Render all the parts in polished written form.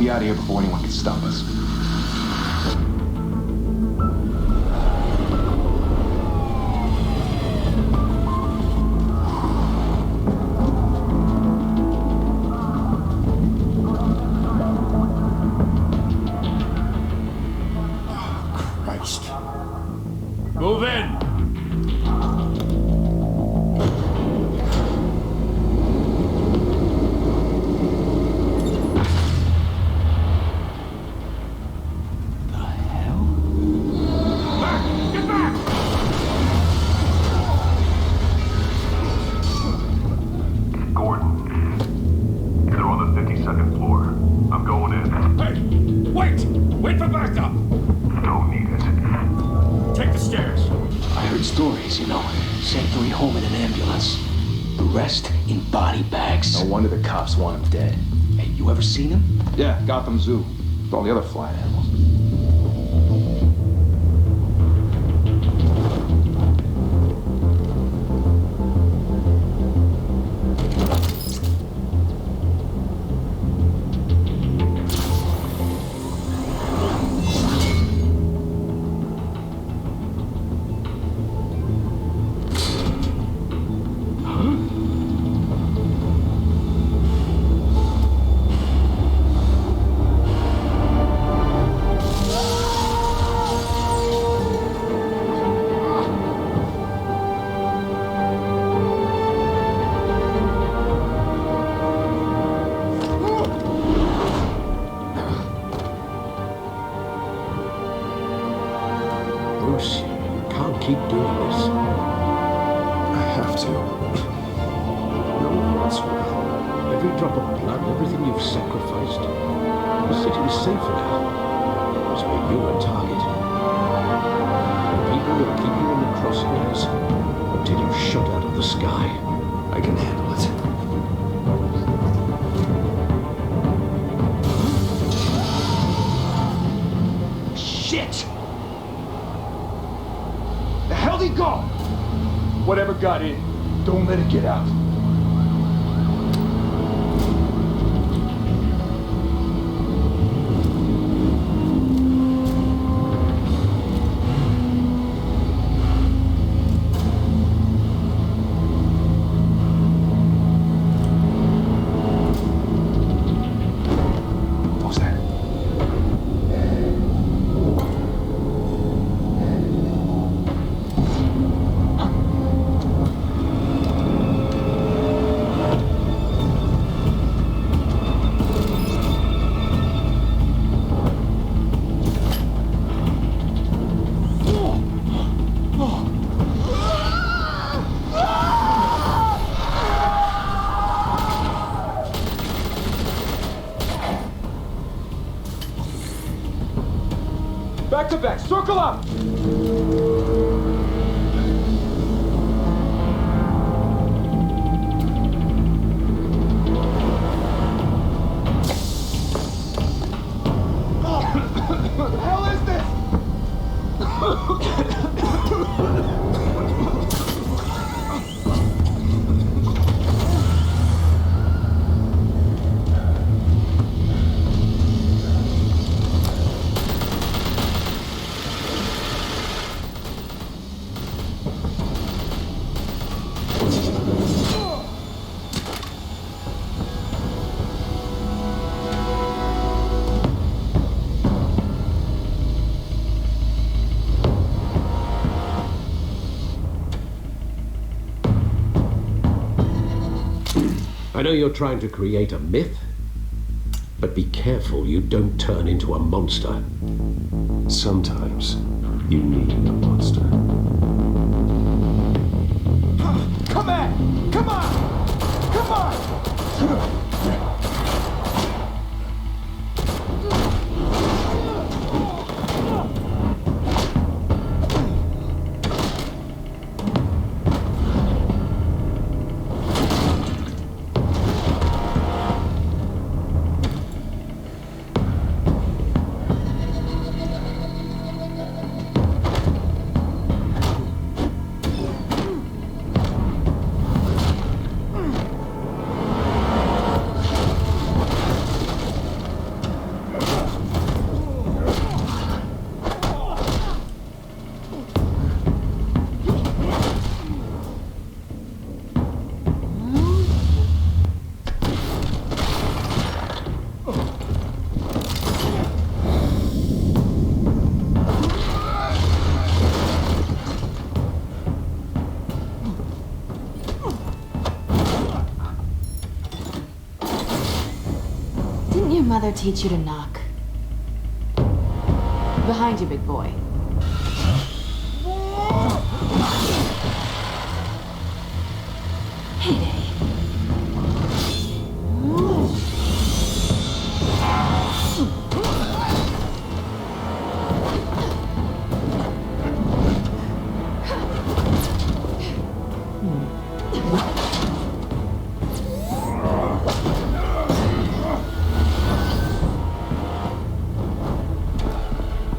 be out of here before anyone can stop us. Move in! The hell? Back! Get back! Gordon, they're on the 52nd floor. I'm going in. Hey! Wait! Wait for backup! Don't need it. Take the stairs. I heard stories, you know. Sent 3 home in an ambulance. The rest in body bags. No wonder the cops want him dead. Hey, you ever seen him? Yeah, Gotham Zoo. With all the other flying animals. Bruce, you can't keep doing this. I have to. No one wants well. Every drop of blood, everything you've sacrificed. The city's safer now. It was where you were target. The people will keep you in the crosshairs until you shot out of the sky. I can handle it. Shit! The hell did he go? Whatever got in, don't let it get out. What was that? Back to back, circle up! What the hell is this? I know you're trying to create a myth, but be careful you don't turn into a monster. Sometimes you need a monster. Come on! Come on! Come on! rather teach you to knock. Behind you, big boy. Heyday.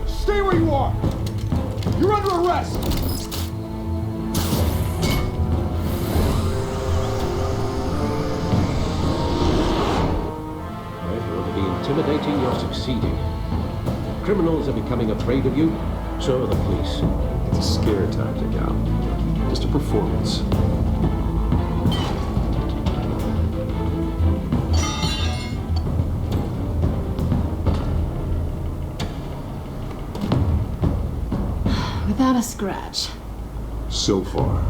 Stay where you are! You're under arrest! Whether the intimidating you're succeeding. Criminals are becoming afraid of you, so are the police. It's a scare tactic, Al. Just a performance. Without a scratch. So far.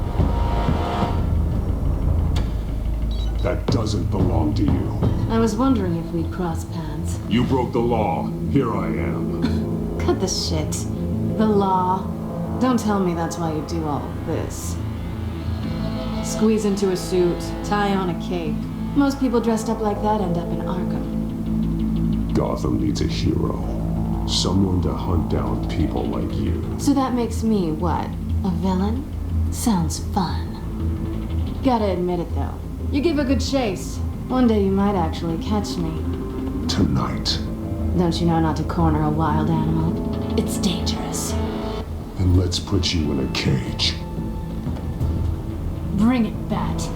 That doesn't belong to you. I was wondering if we'd cross paths. You broke the law. Here I am. Cut the shit. The law. Don't tell me that's why you do all of this. Squeeze into a suit, tie on a cape. Most people dressed up like that end up in Arkham. Gotham needs a hero. Someone to hunt down people like you. So that makes me, what, a villain? Sounds fun. Gotta admit it, though. You give a good chase. One day you might actually catch me. Tonight. Don't you know not to corner a wild animal? It's dangerous. Then let's put you in a cage. Bring it, Bat.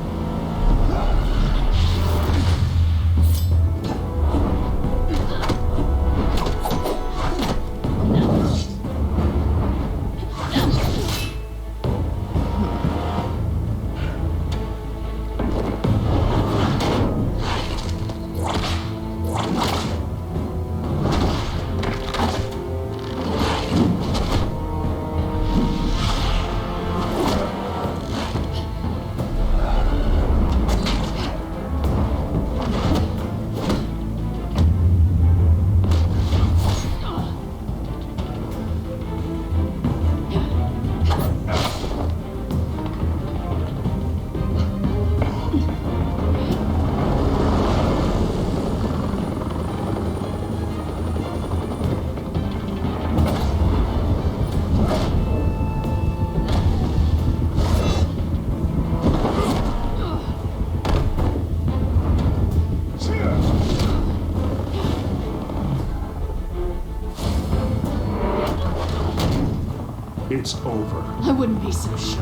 It's over. I wouldn't be so sure.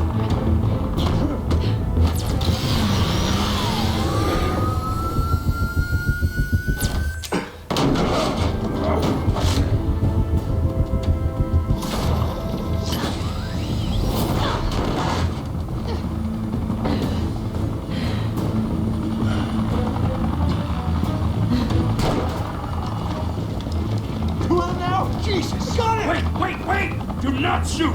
Come on now! Jesus! Got it! Wait! Do not shoot!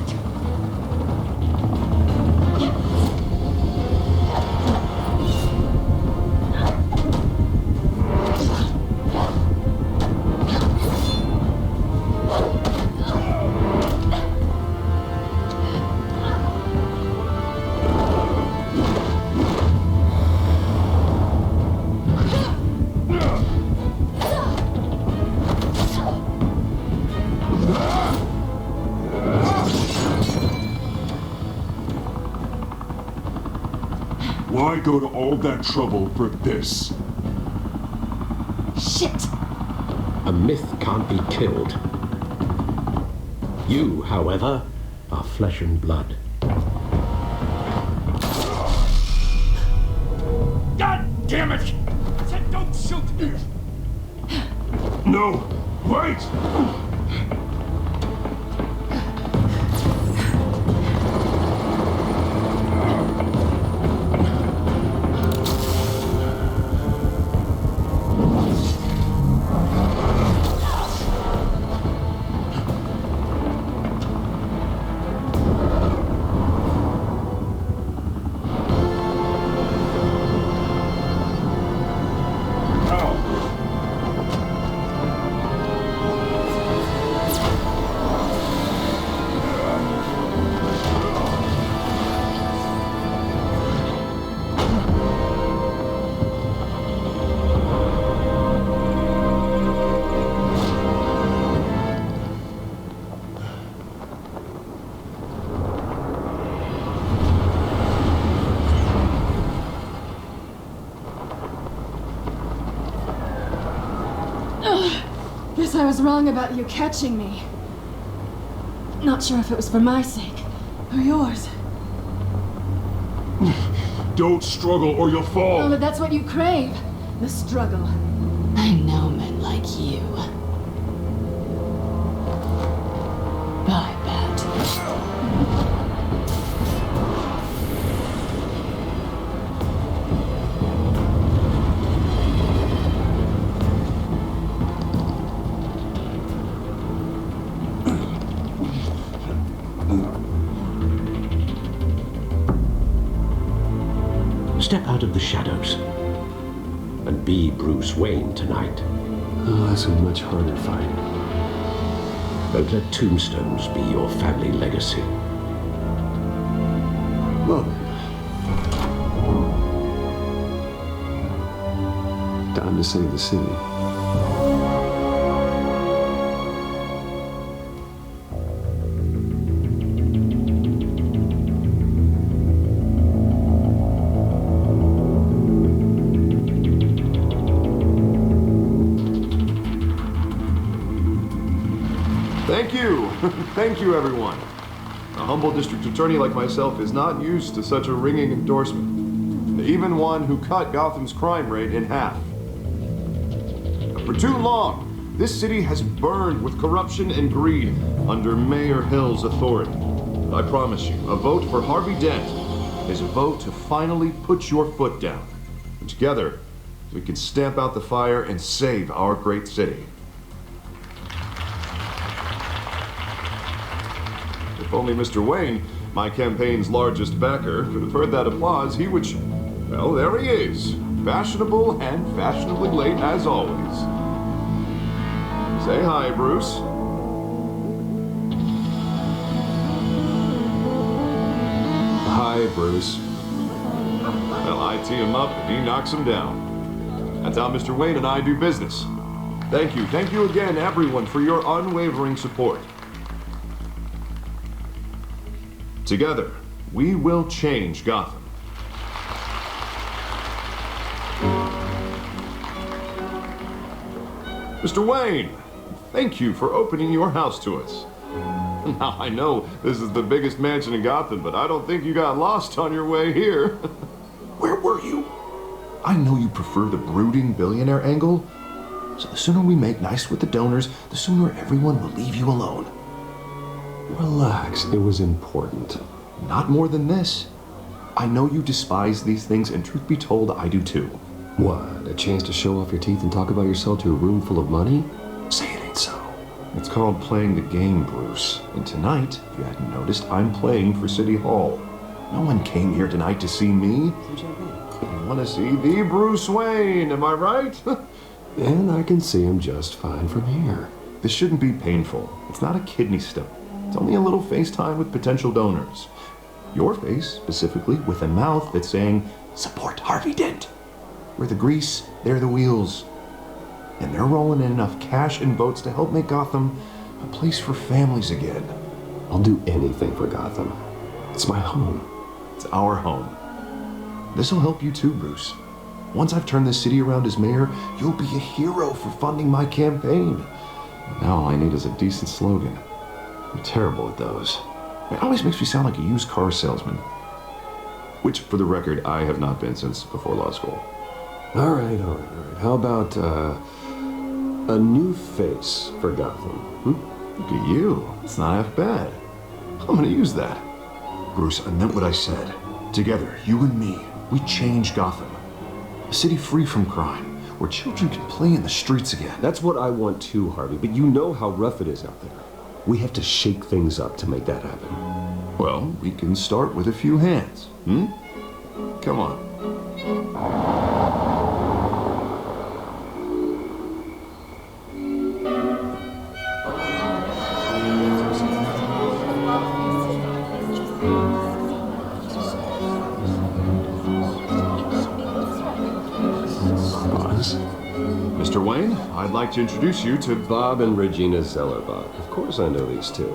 Why go to all that trouble for this? Shit! A myth can't be killed. You, however, are flesh and blood. God damn it! I said don't shoot! No! Wait! was wrong about you catching me. Not sure if it was for my sake or yours. Don't struggle or you'll fall. Oh, but that's what you crave. The struggle. I know men like you. Bye, Bat. Step out of the shadows and be Bruce Wayne tonight. Oh, that's a much harder fight. Don't let tombstones be your family legacy. Well, time to save the city. Thank you. Thank you, everyone. A humble district attorney like myself is not used to such a ringing endorsement. Even one who cut Gotham's crime rate in half. For too long, this city has burned with corruption and greed under Mayor Hill's authority. But I promise you, a vote for Harvey Dent is a vote to finally put your foot down. And together, we can stamp out the fire and save our great city. If only Mr. Wayne, my campaign's largest backer, could have heard that applause, he would... Well, there he is. Fashionable and fashionably late as always. Say hi, Bruce. Hi, Bruce. Well, I tee him up and he knocks him down. That's how Mr. Wayne and I do business. Thank you again, everyone, for your unwavering support. Together, we will change Gotham. Mr. Wayne, thank you for opening your house to us. Now, I know this is the biggest mansion in Gotham, but I don't think you got lost on your way here. Where were you? I know you prefer the brooding billionaire angle, so the sooner we make nice with the donors, the sooner everyone will leave you alone. Relax, it was important. Not more than this. I know you despise these things, and truth be told, I do too. What, a chance to show off your teeth and talk about yourself to a room full of money? Say it ain't so. It's called playing the game, Bruce. And tonight, if you hadn't noticed, I'm playing for City Hall. No one came here tonight to see me. They want to see the Bruce Wayne, am I right? And I can see him just fine from here. This shouldn't be painful. It's not a kidney stone. It's only a little FaceTime with potential donors. Your face, specifically, with a mouth that's saying, support Harvey Dent. We're the grease, they're the wheels. And they're rolling in enough cash and votes to help make Gotham a place for families again. I'll do anything for Gotham. It's my home. It's our home. This'll help you too, Bruce. Once I've turned this city around as mayor, you'll be a hero for funding my campaign. Now all I need is a decent slogan. I'm terrible at those. It always makes me sound like a used car salesman. Which, for the record, I have not been since before law school. All right. How about, a new face for Gotham, Look at you. It's not half bad. I'm gonna use that. Bruce, I meant what I said. Together, you and me, we change Gotham. A city free from crime, where children can play in the streets again. That's what I want too, Harvey, but you know how rough it is out there. We have to shake things up to make that happen. Well, we can start with a few hands, Come on. Mr. Wayne, I'd like to introduce you to Bob and Regina Zellerbach. Of course I know these two.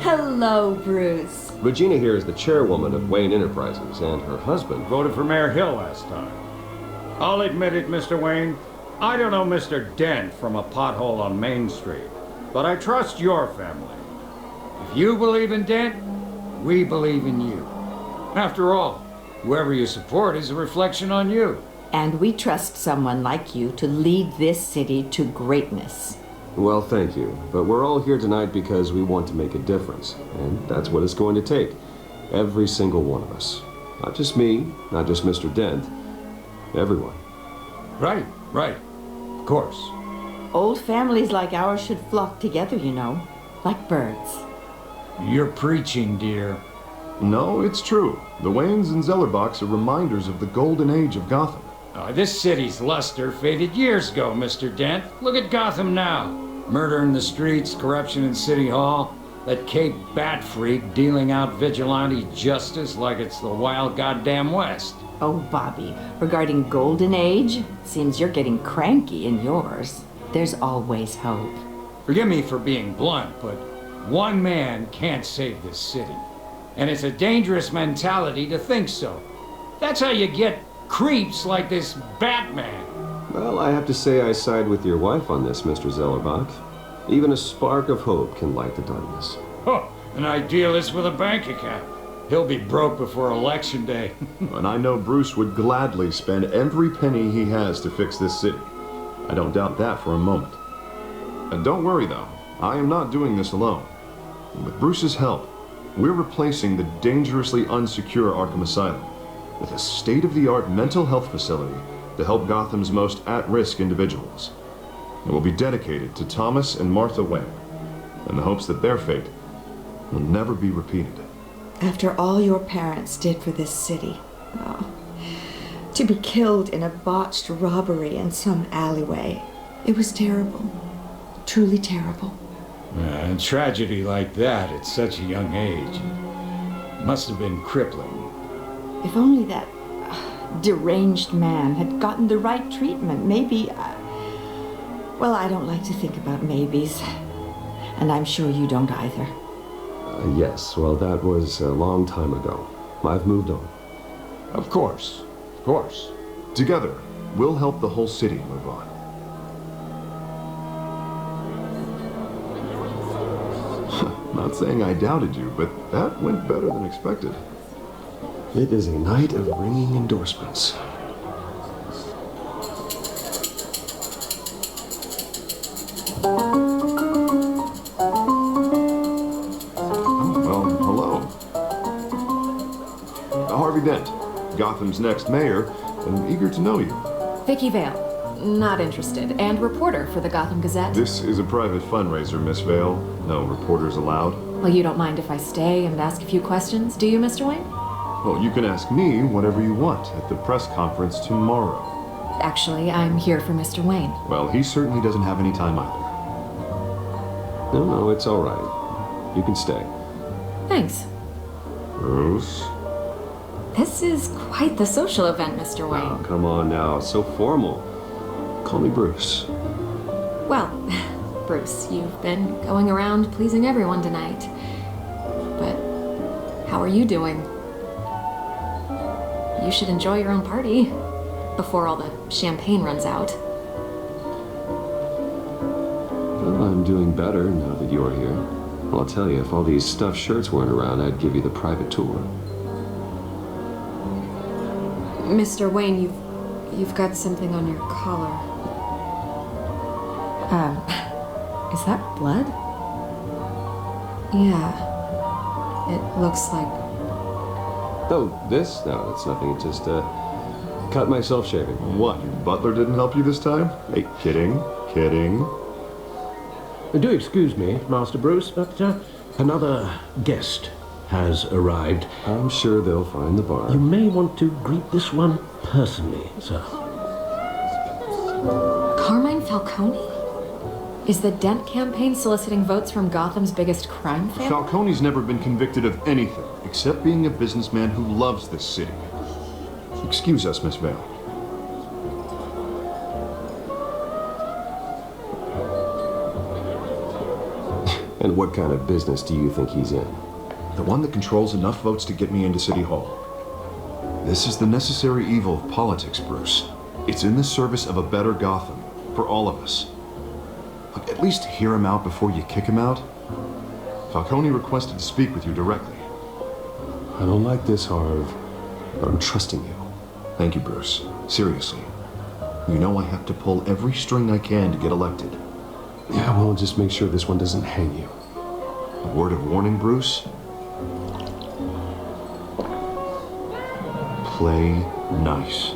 Hello, Bruce. Regina here is the chairwoman of Wayne Enterprises, and her husband Voted for Mayor Hill last time. I'll admit it, Mr. Wayne. I don't know Mr. Dent from a pothole on Main Street. but I trust your family. If you believe in Dent, we believe in you. After all, whoever you support is a reflection on you. And we trust someone like you to lead this city to greatness. Well, thank you. But we're all here tonight because we want to make a difference. And that's what it's going to take. Every single one of us. Not just me, not just Mr. Dent. Everyone. Right. Of course. Old families like ours should flock together, you know, like birds. You're preaching, dear. No, it's true. The Waynes and Zellerbachs are reminders of the golden age of Gotham. This city's luster faded years ago, Mr. Dent. Look at Gotham now. Murder in the streets, corruption in City Hall, that Cape Bat freak dealing out vigilante justice like it's the wild goddamn West. Oh, Bobby, regarding Golden Age, seems you're getting cranky in yours. There's always hope. Forgive me for being blunt, but one man can't save this city. And it's a dangerous mentality to think so. That's how you get creeps like this Batman. Well, I have to say I side with your wife on this, Mr. Zellerbach. Even a spark of hope can light the darkness. Oh, an idealist with a bank account. He'll be broke before Election Day. And I know Bruce would gladly spend every penny he has to fix this city. I don't doubt that for a moment. And don't worry, though. I am not doing this alone. With Bruce's help, we're replacing the dangerously unsecure Arkham Asylum with a state-of-the-art mental health facility to help Gotham's most at-risk individuals. It will be dedicated to Thomas and Martha Wayne, in the hopes that their fate will never be repeated. After all your parents did for this city, to be killed in a botched robbery in some alleyway, it was terrible. Truly terrible. A tragedy like that at such a young age must have been crippling. If only that deranged man had gotten the right treatment, maybe... well, I don't like to think about maybes. And I'm sure you don't either. Yes, well, that was a long time ago. I've moved on. Of course. Together, we'll help the whole city move on. Not saying I doubted you, but that went better than expected. It is a night of ringing endorsements. Harvey Dent, Gotham's next mayor, and eager to know you. Vicky Vale, not interested, and reporter for the Gotham Gazette. This is a private fundraiser, Miss Vale. No reporters allowed. Well, you don't mind if I stay and ask a few questions, do you, Mr. Wayne? Well, you can ask me whatever you want at the press conference tomorrow. Actually, I'm here for Mr. Wayne. Well, he certainly doesn't have any time either. No, it's all right. You can stay. Thanks. Bruce? This is quite the social event, Mr. Wayne. Oh, come on now. So formal. Call me Bruce. Well, Bruce, you've been going around pleasing everyone tonight. But how are you doing? You should enjoy your own party before all the champagne runs out. Well, I'm doing better now that you're here. Well, I'll tell you, if all these stuffed shirts weren't around, I'd give you the private tour. Mr. Wayne, you've got something on your collar. Is that blood? Yeah. It looks like... Oh, this? No, that's nothing. It just, cut myself shaving. What, your butler didn't help you this time? Hey, kidding. Do excuse me, Master Bruce, but another guest has arrived. I'm sure they'll find the bar. You may want to greet this one personally, sir. Carmine Falcone? Is the Dent campaign soliciting votes from Gotham's biggest crime family? Falcone's never been convicted of anything except being a businessman who loves this city. Excuse us, Miss Vale. And what kind of business do you think he's in? The one that controls enough votes to get me into City Hall. This is the necessary evil of politics, Bruce. It's in the service of a better Gotham, for all of us. Look, at least hear him out before you kick him out. Falcone requested to speak with you directly. I don't like this, Harv, but I'm trusting you. Thank you, Bruce. Seriously. You know I have to pull every string I can to get elected. Yeah, well, just make sure this one doesn't hang you. A word of warning, Bruce? Play nice.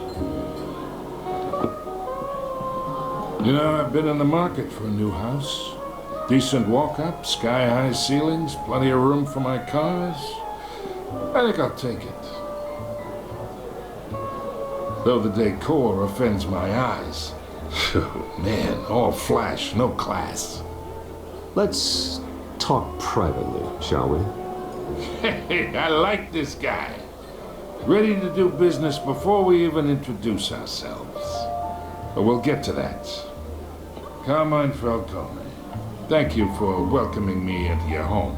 You know, I've been in the market for a new house. Decent walk-up, sky-high ceilings, plenty of room for my cars. I think I'll take it. Though the decor offends my eyes. Man, all flash, no class. Let's talk privately, shall we? Hey, I like this guy. Ready to do business before we even introduce ourselves. But we'll get to that. Carmine Falcone, thank you for welcoming me into your home.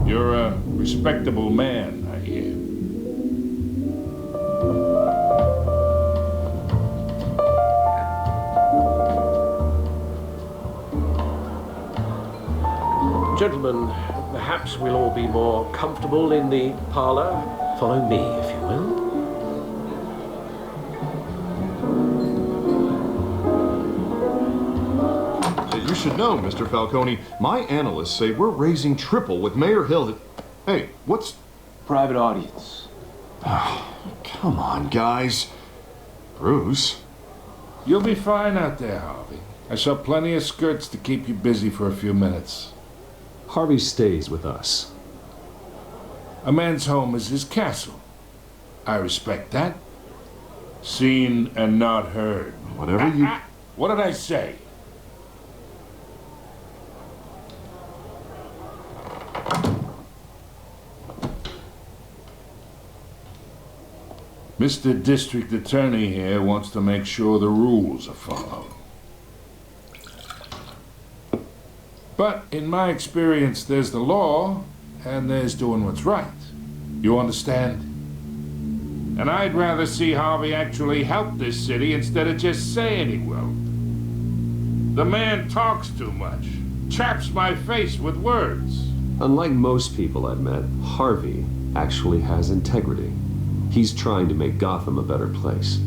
You're a respectable man, I hear. Gentlemen, perhaps we'll all be more comfortable in the parlor. Follow me, if you will. You should know, Mr. Falcone, my analysts say we're raising triple with Mayor Hill. Hey, what's... Private audience. Oh, come on, guys. Bruce? You'll be fine out there, Harvey. I saw plenty of skirts to keep you busy for a few minutes. Harvey stays with us. A man's home is his castle. I respect that. Seen and not heard. Whatever you... What did I say? Mr. District Attorney here wants to make sure the rules are followed. But in my experience, there's the law, and there's doing what's right. You understand? And I'd rather see Harvey actually help this city instead of just saying he will. The man talks too much, chaps my face with words. Unlike most people I've met, Harvey actually has integrity. He's trying to make Gotham a better place.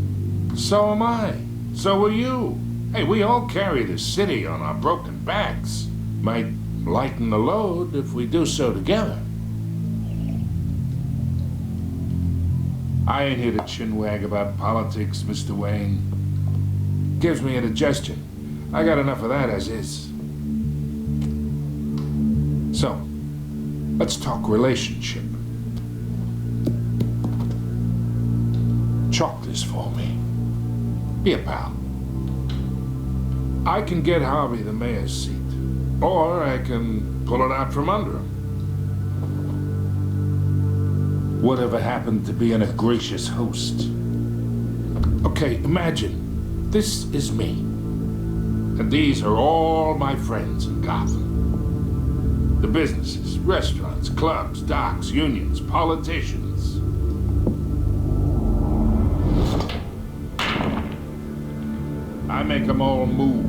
So am I. So are you. Hey, we all carry this city on our broken backs. Might lighten the load if we do so together. I ain't here to chinwag about politics, Mr. Wayne. Gives me indigestion. I got enough of that as is. So, let's talk relationship. Chalk this for me. Be a pal. I can get Harvey the mayor's seat, or I can pull it out from under him. Whatever happened to being a gracious host? Okay, imagine, this is me. And these are all my friends in Gotham. The businesses, restaurants, clubs, docks, unions, politicians. I make them all move.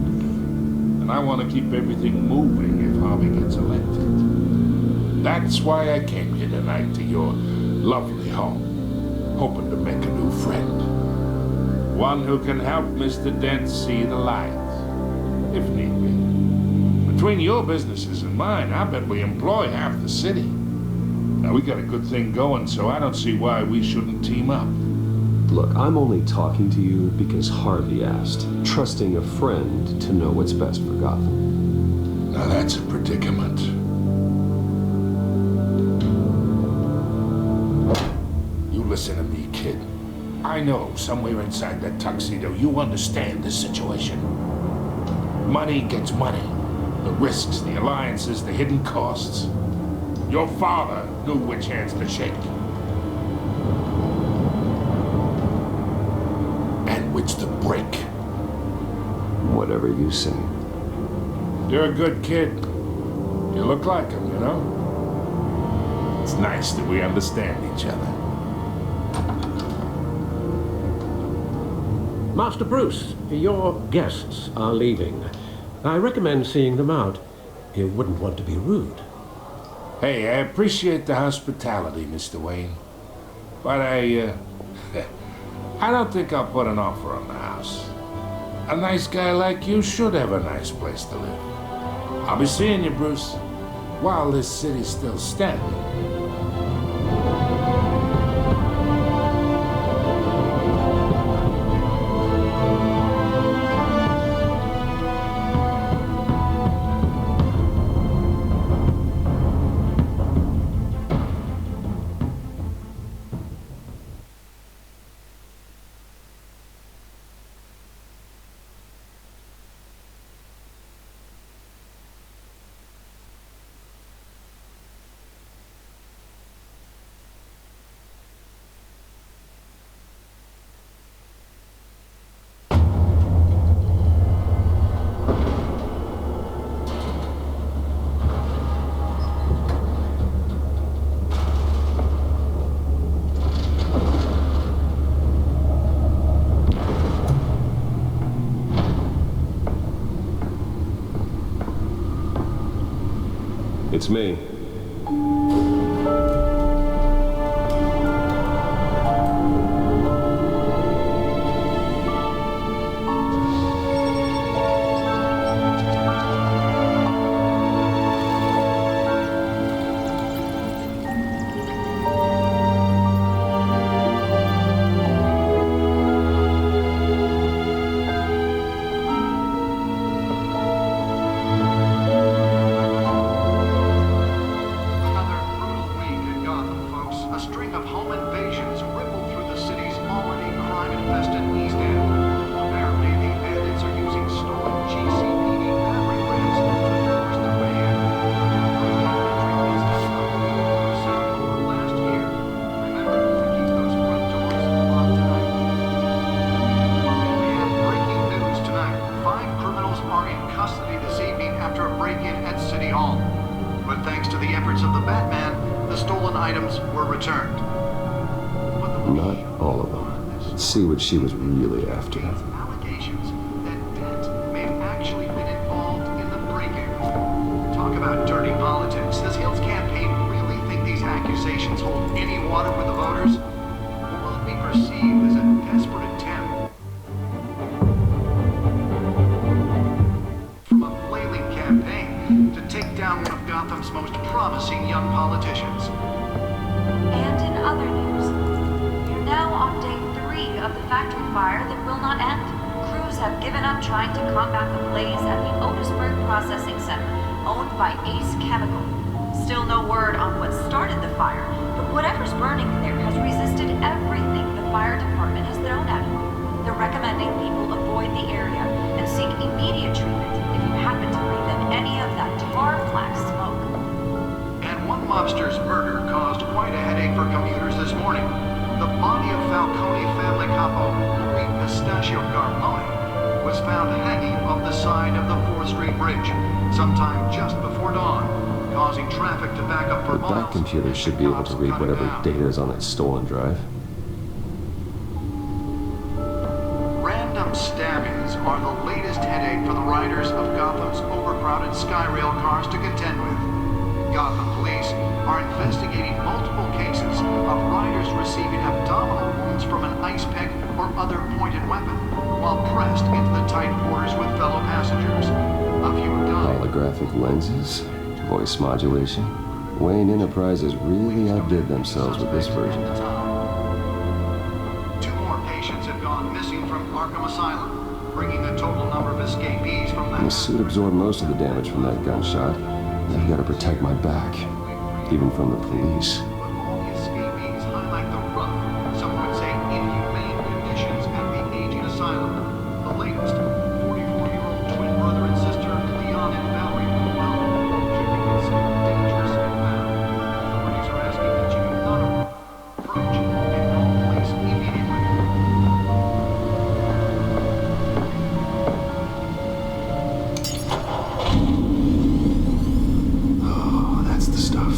And I want to keep everything moving if Harvey gets elected. That's why I came here tonight to your lovely home, hoping to make a new friend. One who can help Mr. Dent see the light, if need be. Between your businesses and mine, I bet we employ half the city. Now, we got a good thing going, so I don't see why we shouldn't team up. Look, I'm only talking to you because Harvey asked, trusting a friend to know what's best for Gotham. Now that's a predicament. You listen to me, kid. I know somewhere inside that tuxedo you understand this situation. Money gets money. The risks, the alliances, the hidden costs. Your father knew which hands to shake. Which to break. Whatever you say. You're a good kid. You look like him, you know? It's nice that we understand each other. Master Bruce, your guests are leaving. I recommend seeing them out. You wouldn't want to be rude. Hey, I appreciate the hospitality, Mr. Wayne. But I don't think I'll put an offer on the house. A nice guy like you should have a nice place to live. I'll be seeing you, Bruce, while this city's still standing. It's me. Not all of them. Let's see what she was really after. Allegations that Dent may have actually been involved in the break-in. Talk about dirty politics. Does Hill's campaign really think these accusations hold any water with the voters? Or will it be perceived as a desperate attempt from a flailing campaign to take down one of Gotham's most promising young politicians? And in other news, we're now on day 3 of the factory fire that will not end. Crews have given up trying to combat the blaze at the Otisburg Processing Center, owned by Ace Chemical. Still no word on what started the fire, but whatever's burning in there has resisted everything the fire department has thrown at it. They're recommending people avoid the area and seek immediate treatment if you happen to breathe in any of that tar black smoke. One mobster's murder caused quite a headache for commuters this morning. The body of Falcone family capo, Louis Pistachio Garmone, was found hanging off the side of the 4th Street Bridge, sometime just before dawn, causing traffic to back up for miles. That computer should be able to read whatever data is on its stolen drive. Random stabbings are the latest headache for the riders of Gotham's overcrowded Skyrail cars to contend with. Gotham police are investigating multiple cases of riders receiving abdominal wounds from an ice pick or other pointed weapon while pressed into the tight quarters with fellow passengers. A few have died. Holographic lenses, voice modulation. Wayne Enterprises really outdid themselves with this version. 2 more patients have gone missing from Arkham Asylum, bringing the total number of escapees from that. The suit absorbed most of the damage from that gunshot. I've got to protect my back, even from the police. But all the escapees highlight the rough, some would say inhumane conditions at the aging asylum. The latest, 44-year-old twin brother and sister, Leon and Valerie Manuel, should be considered dangerous and foul. Authorities are asking that you do not approach and call police immediately. That's the stuff.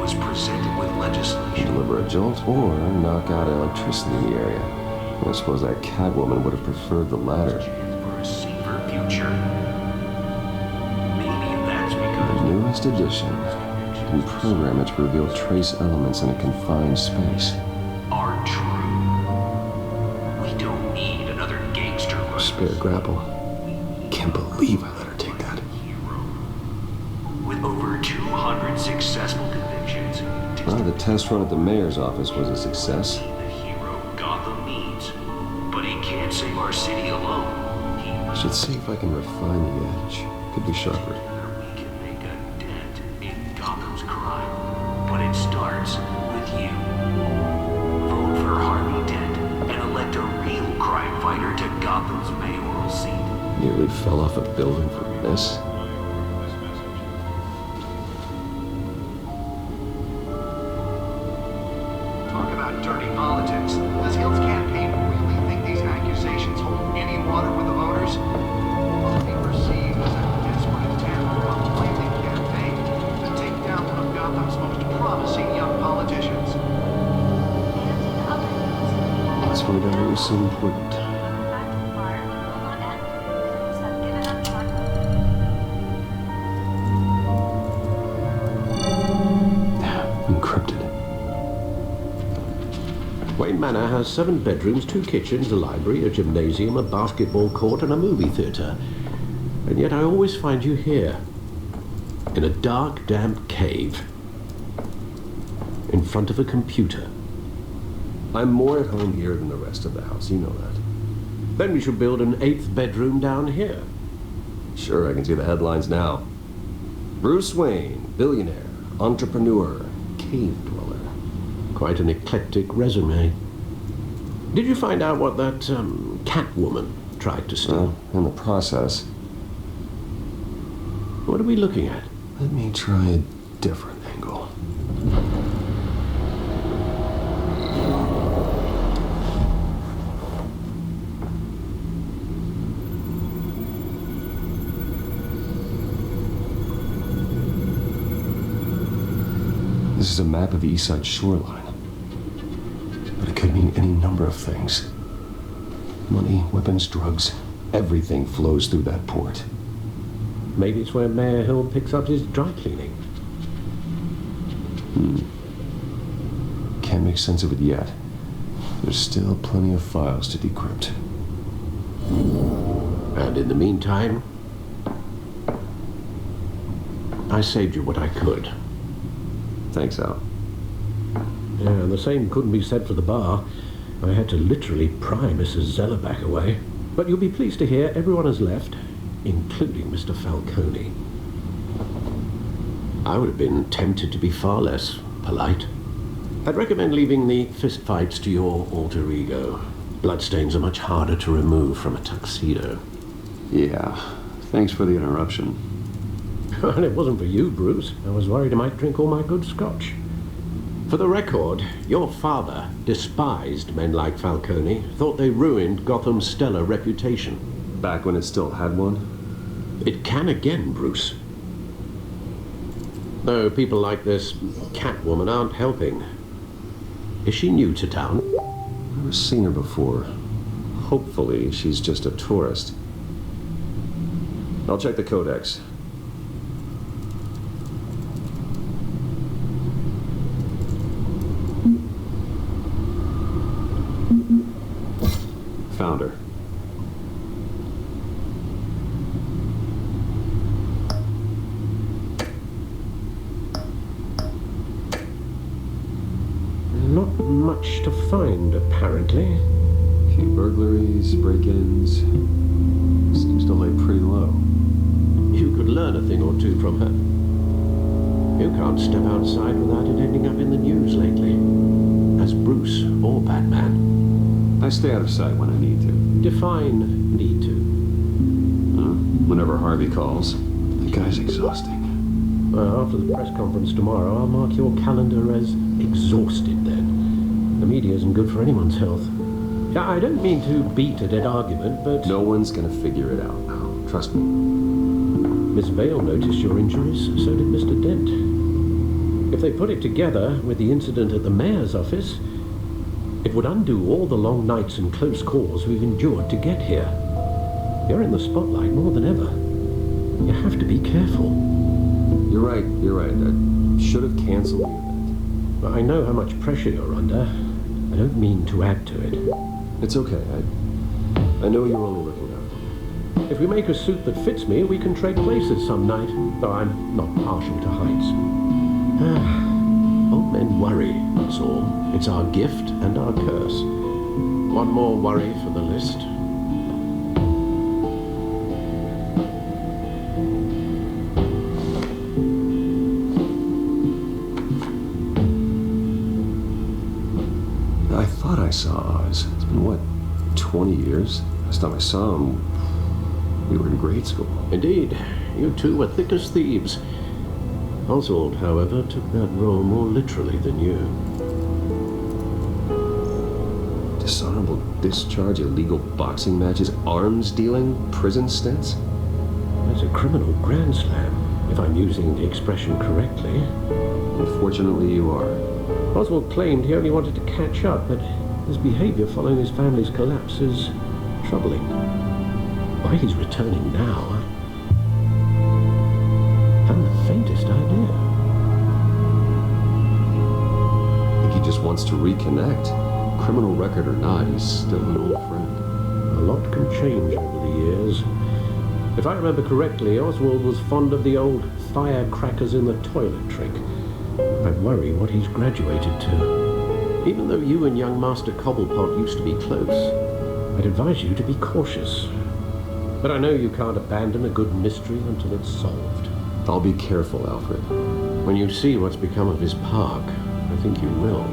was presented with legislation. Deliver a jolt or knock out electricity in the area. I suppose that Catwoman would have preferred the latter. For a safer future. Maybe that's because The newest edition can program it to reveal trace elements in a confined space. are true. We don't need another gangster run. Spare grapple. Can't believe I let her take that. With over 200 successful convictions, Well, the test run at the mayor's office was a success. the hero Gotham needs. But he can't save our city alone. I should see if I can refine the edge. Could be sharper. We can make a dent in Gotham's crime. But it starts with you. Vote for Harvey Dent and elect a real crime fighter to Gotham's mayoral seat. Nearly fell off a building for this. Talk about dirty politics. Does Hill's campaign really think these accusations hold any water with the voters? Will it be perceived as a desperate attempt from a planning campaign to take down one of Gotham's most promising young politicians? And in other news, Let's find out what was so important. factory fire will not end. Crews have given up trying. Encrypted. Wayne Manor has 7 bedrooms, 2 kitchens, a library, a gymnasium, a basketball court, and a movie theatre. And yet I always find you here, in a dark, damp cave, in front of a computer. I'm more at home here than the rest of the house, you know that. Then we should build an 8th bedroom down here. Sure, I can see the headlines now. Bruce Wayne, billionaire, entrepreneur, cave dweller. Quite an eclectic resume. Did you find out what that Catwoman tried to steal? Well, in the process. What are we looking at? Let me try a different angle. This is a map of the East Side shoreline. But it could mean any number of things. Money, weapons, drugs, everything flows through that port. Maybe it's where Mayor Hill picks up his dry cleaning. Can't make sense of it yet. There's still plenty of files to decrypt. And in the meantime, I saved you what I could. Thanks, Al. Yeah, and the same couldn't be said for the bar. I had to literally pry Mrs. Zeller back away. But you'll be pleased to hear everyone has left, including Mr. Falcone. I would have been tempted to be far less polite. I'd recommend leaving the fistfights to your alter ego. Bloodstains are much harder to remove from a tuxedo. Yeah, thanks for the interruption. Well, it wasn't for you, Bruce. I was worried I might drink all my good scotch. For the record, your father despised men like Falcone, thought they ruined Gotham's stellar reputation. Back when it still had one? It can again, Bruce. Though people like this Catwoman aren't helping. Is she new to town? Never seen her before. Hopefully, she's just a tourist. I'll check the codex. Found her. Not much to find, apparently. Few burglaries, break-ins. Seems to lay pretty low. You could learn a thing or two from her. You can't step outside without it ending up in the news lately. As Bruce or Batman. I stay out of sight when I need to. Define need to. Whenever Harvey calls. The guy's exhausting. Well, after the press conference tomorrow, I'll mark your calendar as exhausted then. The media isn't good for anyone's health. Yeah, I don't mean to beat a dead argument, but... No one's gonna figure it out now. Trust me. Miss Vale noticed your injuries, so did Mr. Dent. If they put it together with the incident at the mayor's office, it would undo all the long nights and close calls we've endured to get here. You're in the spotlight more than ever. You have to be careful. You're right. I should have canceled the event. But I know how much pressure you're under. I don't mean to add to it. It's okay. I know you're only looking out for me. If we make a suit that fits me, we can trade places some night, though I'm not partial to heights. Old men worry, that's all. It's our gift and our curse. One more worry for the list. I thought I saw Oz. It's been, what, 20 years? Last time I saw him, we were in grade school. Indeed. You two were thick as thieves. Oswald, however, took that role more literally than you. Dishonorable discharge, illegal boxing matches, arms dealing, prison stints? That's a criminal grand slam, if I'm using the expression correctly. Unfortunately, you are. Oswald claimed he only wanted to catch up, but his behavior following his family's collapse is troubling. Why he's returning now, I haven't the faintest idea. I think he just wants to reconnect. Criminal record or not, he's still an old friend. A lot can change over the years. If I remember correctly, Oswald was fond of the old firecrackers in the toilet trick. I worry what he's graduated to. Even though you and young Master Cobblepot used to be close, I'd advise you to be cautious. But I know you can't abandon a good mystery until it's solved. I'll be careful, Alfred. When you see what's become of his park, I think you will.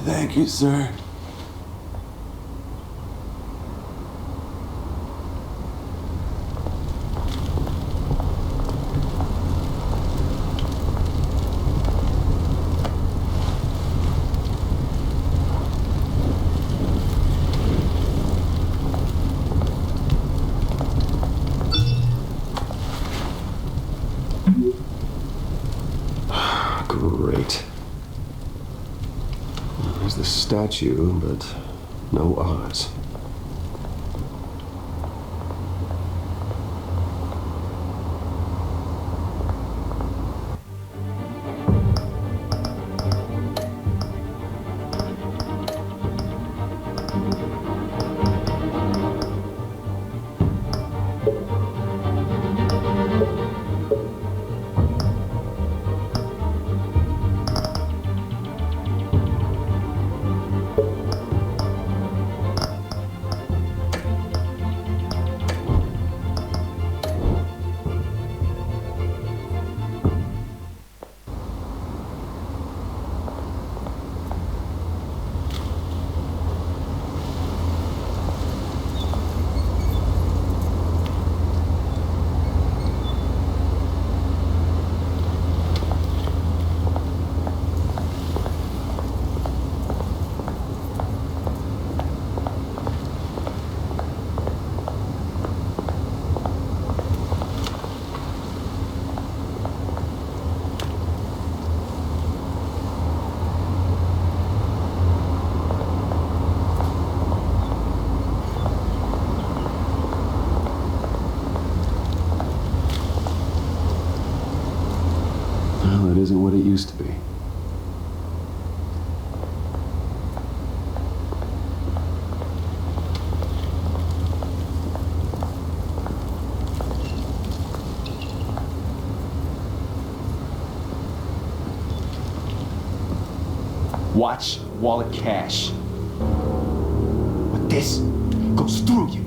Thank you, sir. Great. There's the statue, but no Oz. Watch, wallet, cash. But this goes through you.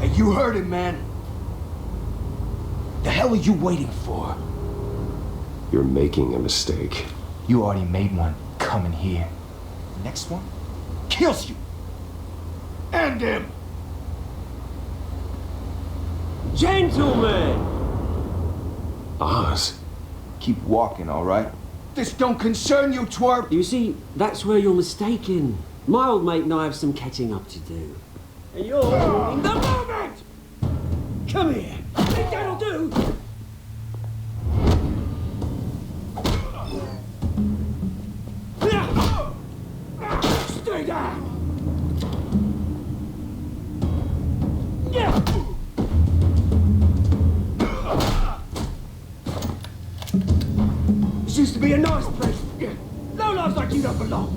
Hey, you heard it, man. The hell are you waiting for? You're making a mistake. You already made one coming here. The next one kills you. And him. Gentlemen! Oz. Keep walking, all right? This don't concern you, twerp. You see, that's where you're mistaken. My old mate and I have some catching up to do. And you're ruining the moment! Come here. Think that'll do? Stay down! This used to be a nice place. No lives like you don't belong.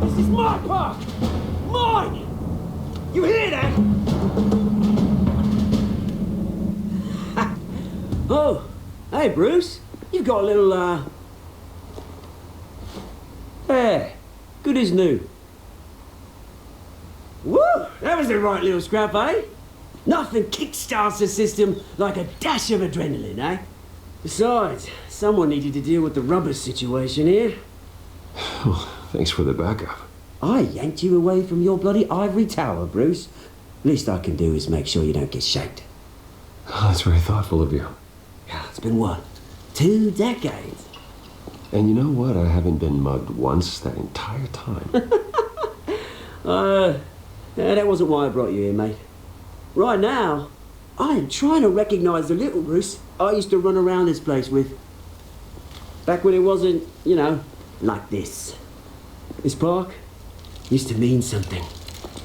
This is my park! Mine! You hear that? Oh, hey Bruce. You've got a little, There. Good as new. Woo! That was the right little scrap, eh? Nothing kickstarts the system like a dash of adrenaline, eh? Besides, someone needed to deal with the rubber situation here. Thanks for the backup. I yanked you away from your bloody ivory tower, Bruce. Least I can do is make sure you don't get shaked. Oh, that's very thoughtful of you. Yeah, it's been what? 2 decades? And you know what? I haven't been mugged once that entire time. Yeah, that wasn't why I brought you here, mate. Right now, I am trying to recognize the little Bruce I used to run around this place with. Back when it wasn't, you know, like this. This park used to mean something.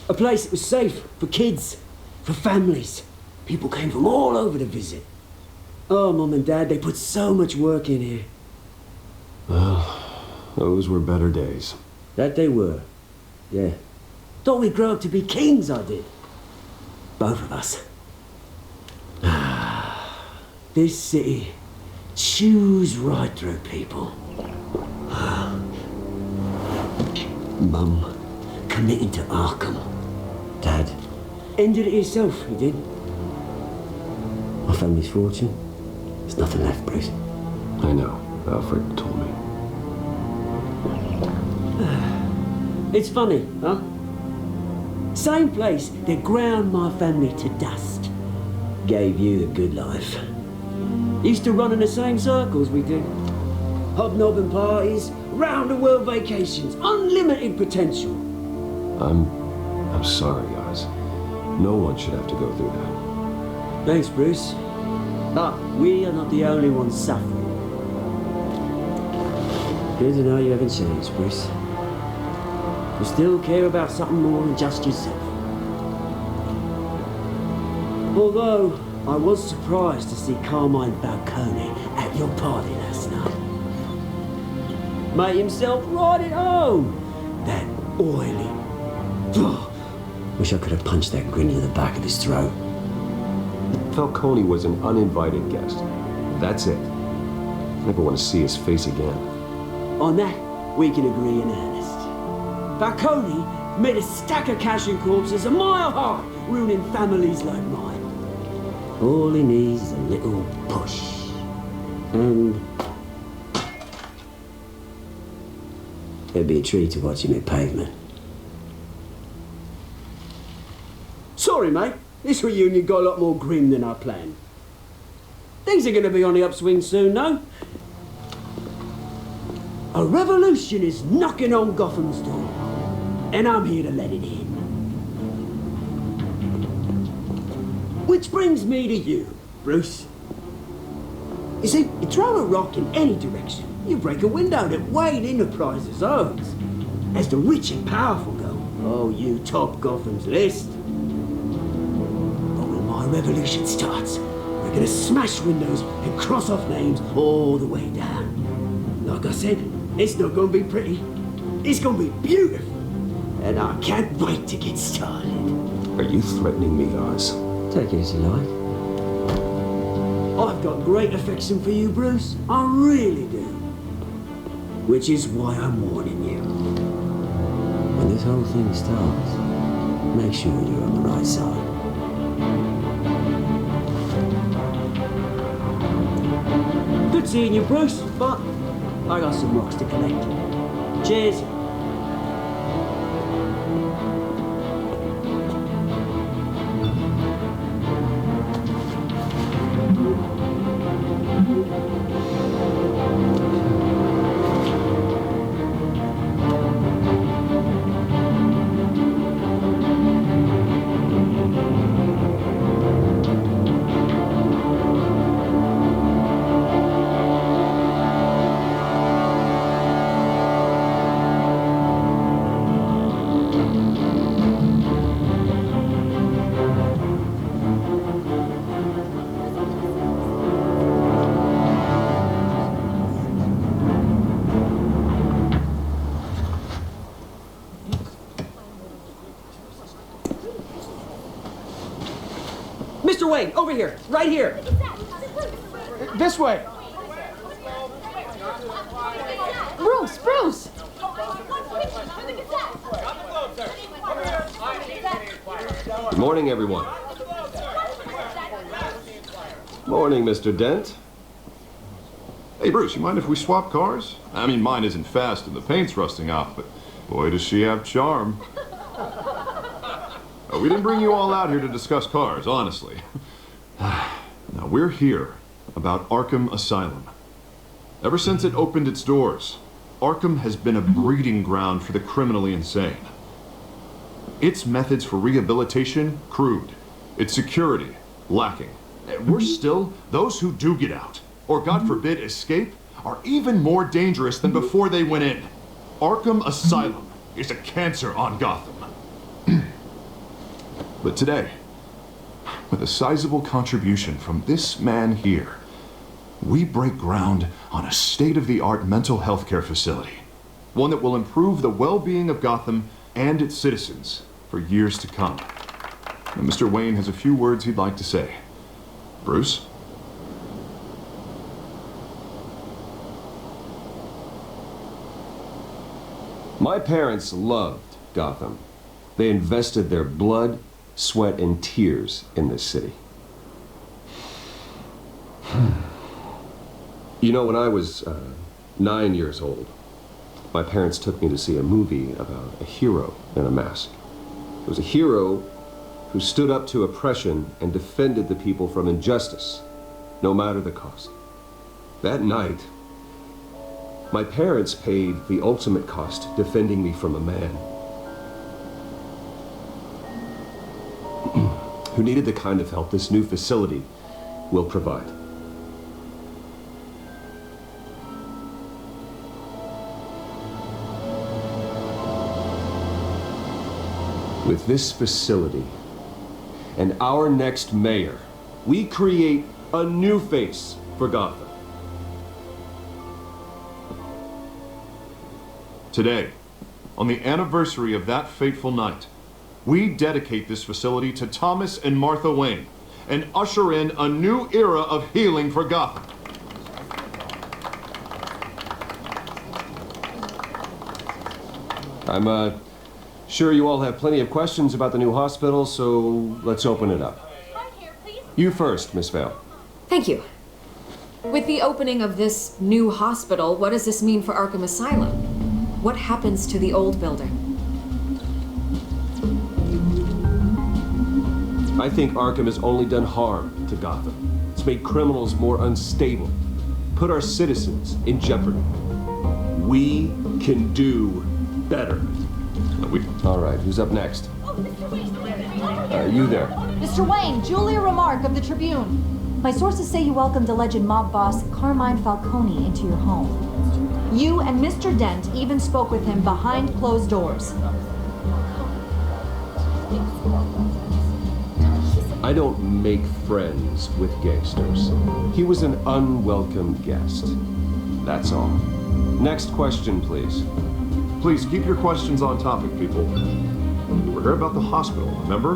A place that was safe for kids, for families. People came from all over to visit. Oh, Mum and Dad, they put so much work in here. Well, those were better days. That they were, yeah. Thought we'd grow up to be kings, I did. Both of us. This city chews right through people. Mum committed to Arkham. Dad ended it himself, he did. My family's fortune. There's nothing left, Bruce. I know. Alfred told me. It's funny, huh? Same place that ground my family to dust gave you the good life. Used to run in the same circles we did. Hobnobbing parties, round-the-world vacations, unlimited potential. I'm sorry, Oz. No one should have to go through that. Thanks, Bruce. But we are not the only ones suffering. Good to know you haven't changed, Bruce. You still care about something more than just yourself. Although, I was surprised to see Carmine Falcone at your party last night. Made himself right at home. That oily... Wish I could have punched that grin to the back of his throat. Falcone was an uninvited guest. That's it. Never want to see his face again. On that, we can agree in earnest. Falcone made a stack of cash and corpses a mile high, ruining families like mine. All he needs is a little push. And... it'd be a treat to watch him hit pavement. Sorry, mate. This reunion got a lot more grim than I planned. Things are going to be on the upswing soon, no? A revolution is knocking on Gotham's door, and I'm here to let it in. Which brings me to you, Bruce. You see, you throw a rock in any direction, you break a window that Wayne Enterprises owns. As the rich and powerful go, oh, you top Gotham's list. But when my revolution starts, we're gonna smash windows and cross off names all the way down. Like I said, it's not gonna be pretty. It's gonna be beautiful. and I can't wait to get started. Are you threatening me, Oz? Take it as you like. I've got great affection for you, Bruce. I really do. Which is why I'm warning you. When this whole thing starts, make sure you're on the right side. Good seeing you, Bruce, but I got some rocks to collect. Cheers. Mr. Wayne, over here, right here. This way. Bruce, Bruce! Good morning, everyone. Morning, Mr. Dent. Hey, Bruce, you mind if we swap cars? I mean, mine isn't fast and the paint's rusting off, but boy, does she have charm. We didn't bring you all out here to discuss cars, honestly. Now, we're here about Arkham Asylum. Ever since it opened its doors, Arkham has been a breeding ground for the criminally insane. Its methods for rehabilitation, crude. Its security, lacking. And worse still, those who do get out, or God forbid escape, are even more dangerous than before they went in. Arkham Asylum is a cancer on Gotham. But today, with a sizable contribution from this man here, we break ground on a state-of-the-art mental health care facility. One that will improve the well-being of Gotham and its citizens for years to come. And Mr. Wayne has a few words he'd like to say. Bruce? My parents loved Gotham. They invested their blood, sweat, and tears in this city. You know, when I was 9 years old, my parents took me to see a movie about a hero in a mask. It was a hero who stood up to oppression and defended the people from injustice, no matter the cost. That night, my parents paid the ultimate cost defending me from a man who needed the kind of help this new facility will provide. With this facility and our next mayor, we create a new face for Gotham. Today, on the anniversary of that fateful night, we dedicate this facility to Thomas and Martha Wayne and usher in a new era of healing for Gotham. I'm sure you all have plenty of questions about the new hospital, so let's open it up. You first, Miss Vale. Thank you. With the opening of this new hospital, what does this mean for Arkham Asylum? What happens to the old building? I think Arkham has only done harm to Gotham. It's made criminals more unstable, put our citizens in jeopardy. We can do better. All right, who's up next? You there. Mr. Wayne, Julia Remark of the Tribune. My sources say you welcomed alleged mob boss Carmine Falcone into your home. You and Mr. Dent even spoke with him behind closed doors. I don't make friends with gangsters. He was an unwelcome guest. That's all. Next question, please. Please keep your questions on topic, people. We're here about the hospital, remember?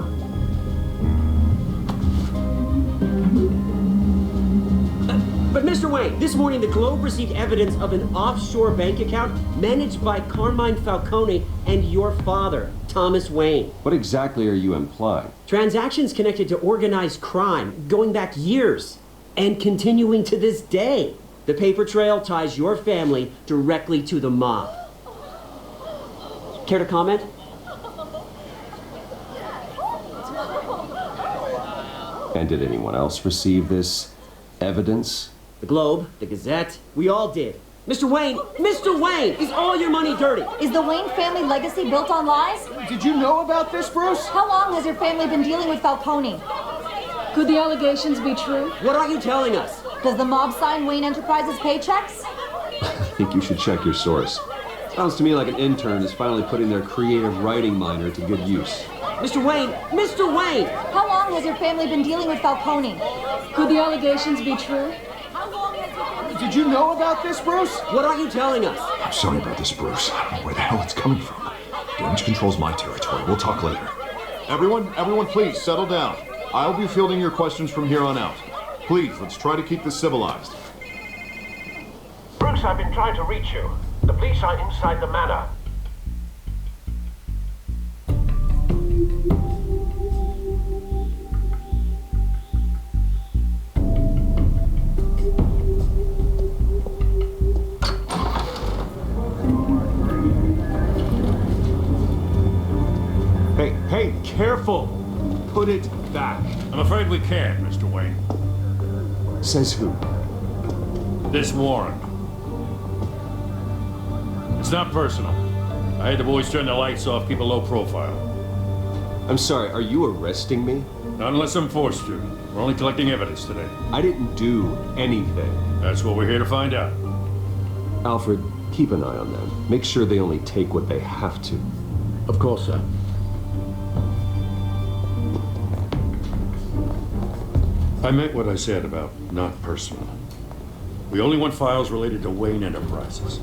But Mr. Wayne, this morning the Globe received evidence of an offshore bank account managed by Carmine Falcone and your father, Thomas Wayne. What exactly are you implying? Transactions connected to organized crime going back years and continuing to this day. The paper trail ties your family directly to the mob. Care to comment? And did anyone else receive this evidence? The Globe, the Gazette, we all did. Mr. Wayne, is all your money dirty? Is the Wayne family legacy built on lies? Did you know about this, Bruce? How long has your family been dealing with Falcone? Could the allegations be true? What aren't you telling us? Does the mob sign Wayne Enterprises paychecks? I think you should check your source. Sounds to me like an intern is finally putting their creative writing minor to good use. Mr. Wayne! How long has your family been dealing with Falcone? Could the allegations be true? Did you know about this, Bruce? What aren't you telling us? I'm sorry about this, Bruce. I don't know where the hell it's coming from. Damage control's my territory. We'll talk later. Everyone, please settle down. I'll be fielding your questions from here on out. Please, let's try to keep this civilized. Bruce, I've been trying to reach you. The police are inside the manor. Hey, careful! Put it back. I'm afraid we can't, Mr. Wayne. Says who? This warrant. It's not personal. I had the boys turn the lights off, keep a low profile. I'm sorry, are you arresting me? Not unless I'm forced to. We're only collecting evidence today. I didn't do anything. That's what we're here to find out. Alfred, keep an eye on them. Make sure they only take what they have to. Of course, sir. I meant what I said about not personal. We only want files related to Wayne Enterprises.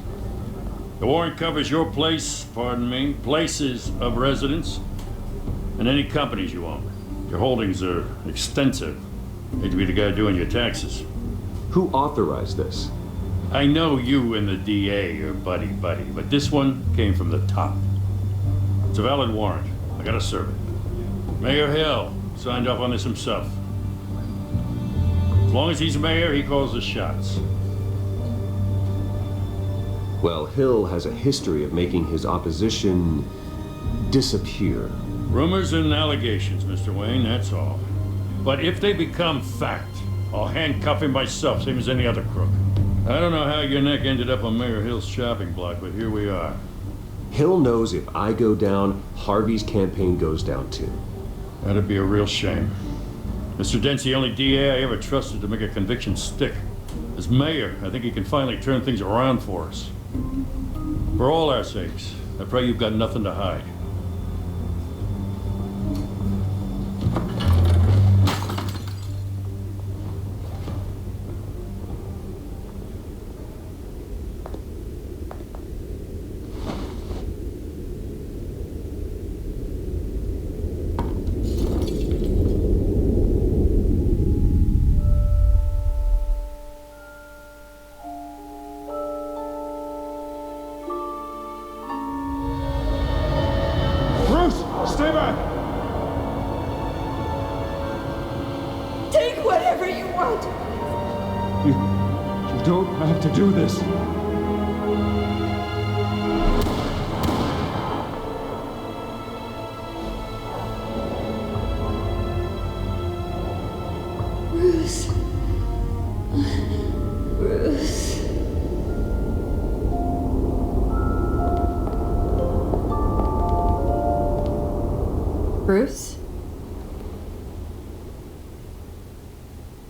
The warrant covers your places of residence, and any companies you own. Your holdings are extensive. Hate to be the guy doing your taxes. Who authorized this? I know you and the DA are buddy-buddy, but this one came from the top. It's a valid warrant. I gotta serve it. Mayor Hill signed off on this himself. As long as he's mayor, he calls the shots. Well, Hill has a history of making his opposition disappear. Rumors and allegations, Mr. Wayne, that's all. But if they become fact, I'll handcuff him myself, same as any other crook. I don't know how your neck ended up on Mayor Hill's shopping block, but here we are. Hill knows if I go down, Harvey's campaign goes down too. That'd be a real shame. Mr. Dent's the only DA I ever trusted to make a conviction stick. As mayor, I think he can finally turn things around for us. For all our sakes, I pray you've got nothing to hide. Stay back! Take whatever you want. You don't have to do this. Bruce. Bruce. Bruce?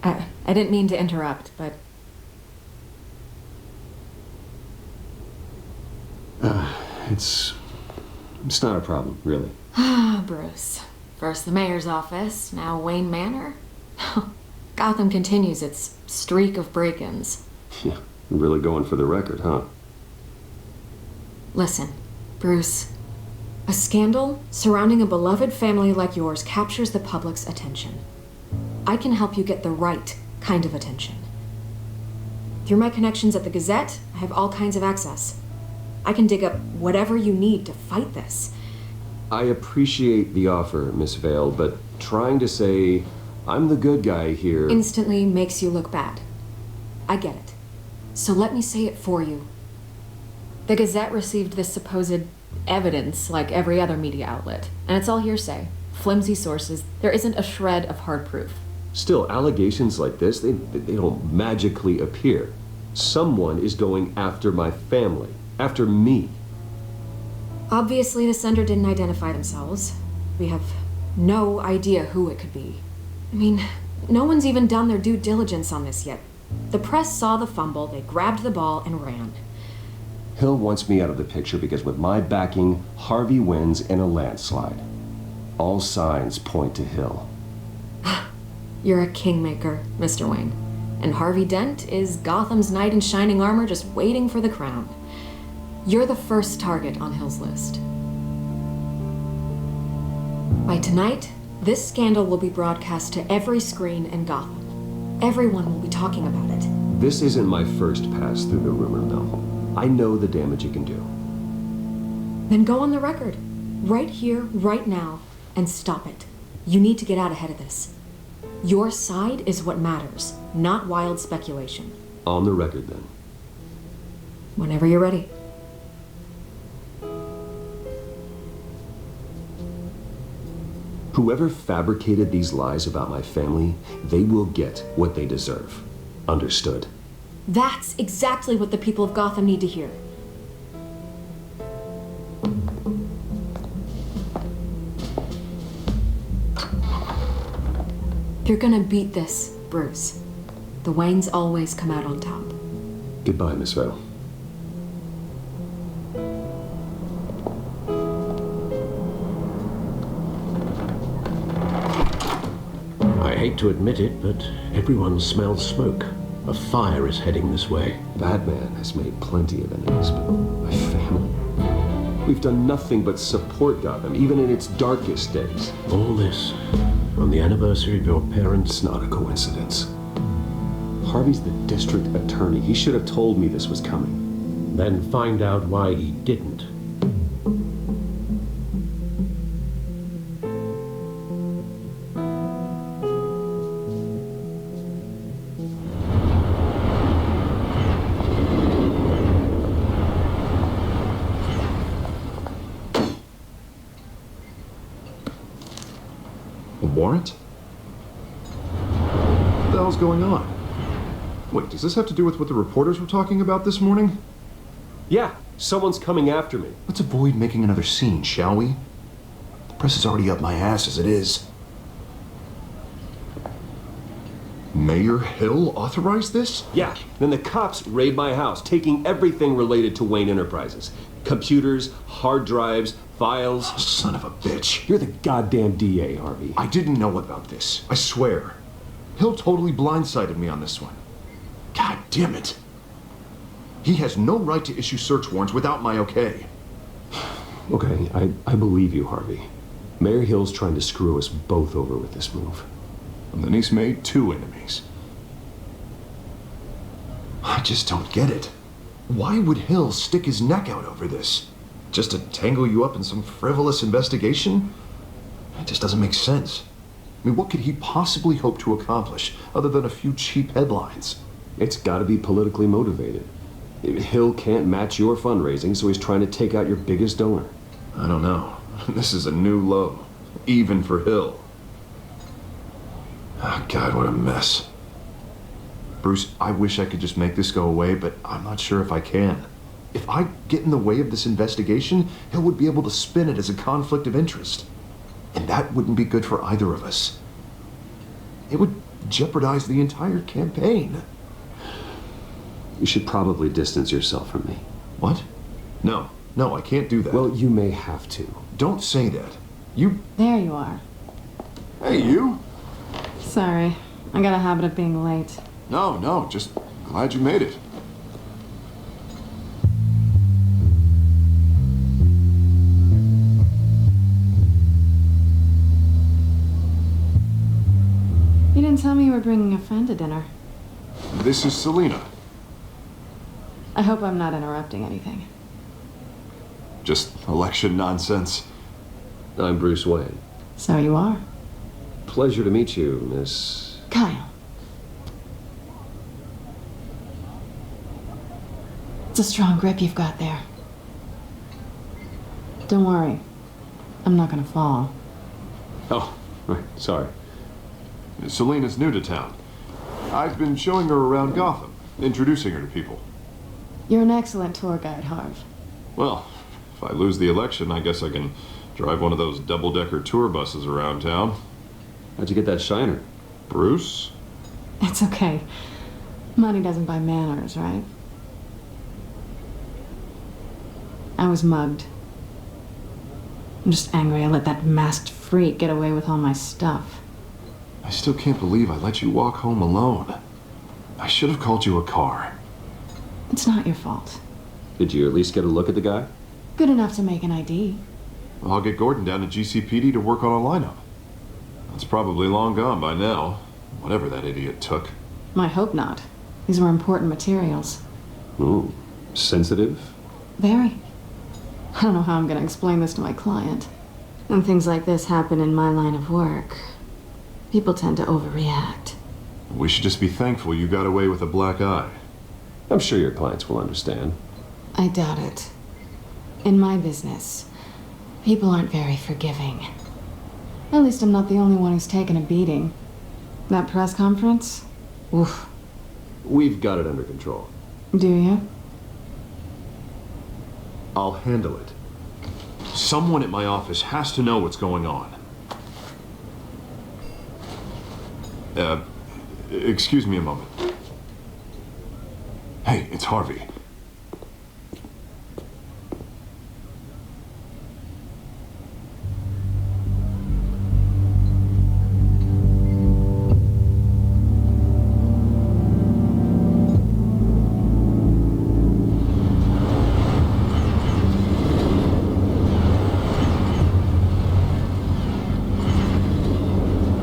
I didn't mean to interrupt, but... It's not a problem, really. Ah, Bruce. First the mayor's office, now Wayne Manor. Gotham continues its streak of break-ins. Yeah, really going for the record, huh? Listen, Bruce, a scandal surrounding a beloved family like yours captures the public's attention. I can help you get the right kind of attention. Through my connections at the Gazette, I have all kinds of access. I can dig up whatever you need to fight this. I appreciate the offer, Miss Vale, but trying to say I'm the good guy here instantly makes you look bad. I get it. So let me say it for you. The Gazette received this supposed evidence like every other media outlet, and it's all hearsay, flimsy sources. There isn't a shred of hard proof. Still, allegations like this, they don't magically appear. Someone is going after my family, after me. Obviously, the sender didn't identify themselves. We have no idea who it could be. I mean, no one's even done their due diligence on this yet. The press saw the fumble, they grabbed the ball and ran. Hill wants me out of the picture because with my backing, Harvey wins in a landslide. All signs point to Hill. You're a kingmaker, Mr. Wayne. And Harvey Dent is Gotham's knight in shining armor just waiting for the crown. You're the first target on Hill's list. By tonight, this scandal will be broadcast to every screen in Gotham. Everyone will be talking about it. This isn't my first pass through the rumor mill. I know the damage it can do. Then go on the record, right here, right now, and stop it. You need to get out ahead of this. Your side is what matters, not wild speculation. On the record, then. Whenever you're ready. Whoever fabricated these lies about my family, they will get what they deserve. Understood? That's exactly what the people of Gotham need to hear. You're gonna beat this, Bruce. The Waynes always come out on top. Goodbye, Miss Vale. I hate to admit it, but everyone smells smoke. A fire is heading this way. Batman has made plenty of enemies, but my family... We've done nothing but support Gotham, even in its darkest days. All this on the anniversary of your parents'... It's not a coincidence. Harvey's the district attorney. He should have told me this was coming. Then find out why he didn't. Warrant? What the hell's going on? Wait, does this have to do with what the reporters were talking about this morning? Yeah, someone's coming after me. Let's avoid making another scene, shall we? The press is already up my ass as it is. Mayor Hill authorized this? Yeah, then the cops raid my house, taking everything related to Wayne Enterprises. Computers, hard drives, files. Oh, son of a bitch. You're the goddamn DA, Harvey. I didn't know about this. I swear. Hill totally blindsided me on this one. God damn it. He has no right to issue search warrants without my okay. Okay, I believe you, Harvey. Mayor Hill's trying to screw us both over with this move. And then he's made two enemies. I just don't get it. Why would Hill stick his neck out over this? Just to tangle you up in some frivolous investigation? It just doesn't make sense. I mean, what could he possibly hope to accomplish other than a few cheap headlines? It's gotta be politically motivated. Hill can't match your fundraising, so he's trying to take out your biggest donor. I don't know. This is a new low, even for Hill. Oh, God, what a mess. Bruce, I wish I could just make this go away, but I'm not sure if I can. If I get in the way of this investigation, Hill would be able to spin it as a conflict of interest. And that wouldn't be good for either of us. It would jeopardize the entire campaign. You should probably distance yourself from me. What? No, I can't do that. Well, you may have to. Don't say that. You... There you are. Hey, you. Sorry, I got a habit of being late. No, just glad you made it. You didn't tell me you were bringing a friend to dinner. This is Selina. I hope I'm not interrupting anything. Just election nonsense. I'm Bruce Wayne. So you are. Pleasure to meet you, Miss... Kyle. It's a strong grip you've got there. Don't worry. I'm not gonna fall. Oh, right, sorry. Selina's new to town. I've been showing her around Gotham, introducing her to people. You're an excellent tour guide, Harv. Well, if I lose the election, I guess I can drive one of those double-decker tour buses around town. How'd you get that shiner? Bruce? It's okay. Money doesn't buy manners, right? I was mugged. I'm just angry I let that masked freak get away with all my stuff. I still can't believe I let you walk home alone. I should have called you a car. It's not your fault. Did you at least get a look at the guy? Good enough to make an ID. I'll get Gordon down to GCPD to work on a lineup. That's probably long gone by now, whatever that idiot took. I hope not. These were important materials. Ooh, sensitive? Very. I don't know how I'm going to explain this to my client. When things like this happen in my line of work, people tend to overreact. We should just be thankful you got away with a black eye. I'm sure your clients will understand. I doubt it. In my business, people aren't very forgiving. At least I'm not the only one who's taken a beating. That press conference? Oof. We've got it under control. Do you? I'll handle it. Someone at my office has to know what's going on. Excuse me a moment. Hey, it's Harvey.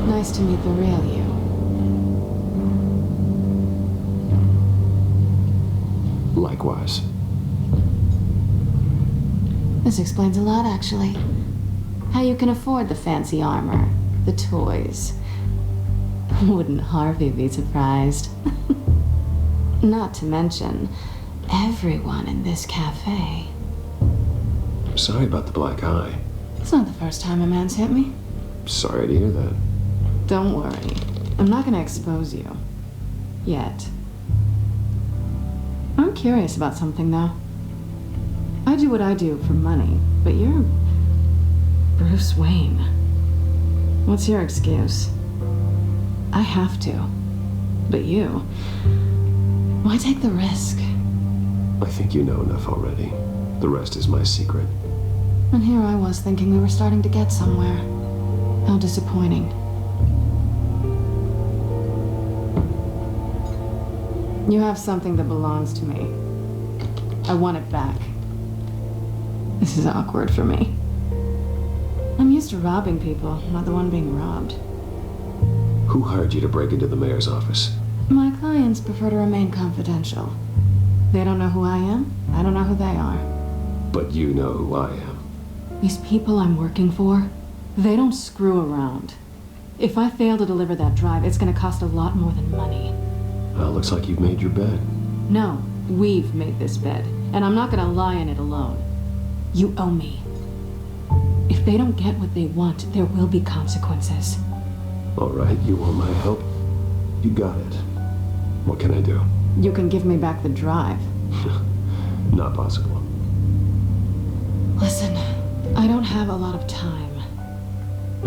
Nice to meet the real you. Likewise. This explains a lot, actually. How you can afford the fancy armor, the toys. Wouldn't Harvey be surprised? Not to mention, everyone in this cafe. Sorry about the black eye. It's not the first time a man's hit me. Sorry to hear that. Don't worry. I'm not gonna expose you. Yet. I'm curious about something, though. I do what I do for money, but you're Bruce Wayne. What's your excuse? I have to. But you, why take the risk? I think you know enough already. The rest is my secret. And here I was thinking we were starting to get somewhere. How disappointing. You have something that belongs to me. I want it back. This is awkward for me. I'm used to robbing people, not the one being robbed. Who hired you to break into the mayor's office? My clients prefer to remain confidential. They don't know who I am. I don't know who they are. But you know who I am. These people I'm working for, they don't screw around. If I fail to deliver that drive, it's going to cost a lot more than money. Well, looks like you've made your bed. No, we've made this bed, and I'm not going to lie in it alone. You owe me. If they don't get what they want, there will be consequences. All right, you want my help? You got it. What can I do? You can give me back the drive. Not possible. Listen, I don't have a lot of time.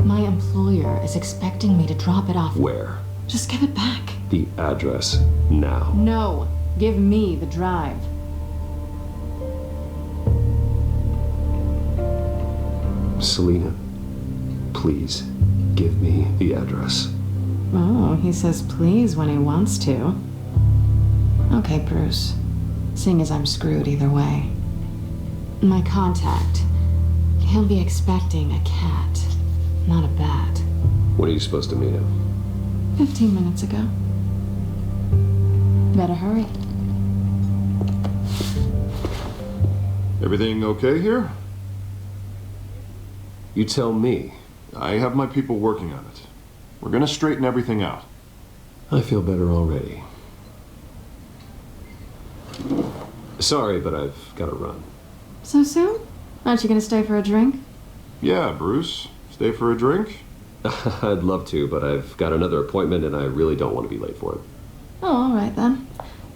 My employer is expecting me to drop it off. Where? Just give it back. The address now. No, give me the drive. Selina, please give me the address. Oh, he says please when he wants to. Okay, Bruce. Seeing as I'm screwed either way. My contact. He'll be expecting a cat, not a bat. When are you supposed to meet him? 15 minutes ago. Better hurry. Everything okay here? You tell me. I have my people working on it. We're gonna straighten everything out. I feel better already. Sorry, but I've got to run. So soon? Aren't you gonna stay for a drink? Yeah, Bruce. Stay for a drink? I'd love to, but I've got another appointment and I really don't want to be late for it. Oh, all right then.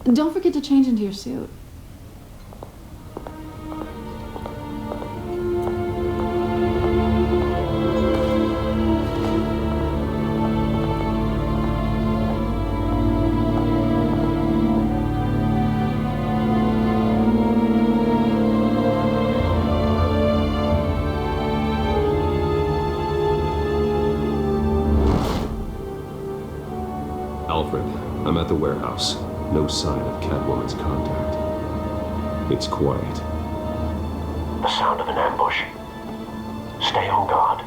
Don't forget to change into your suit. Alfred, I'm at the warehouse. No sign of Catwoman's contact. It's quiet. The sound of an ambush. Stay on guard.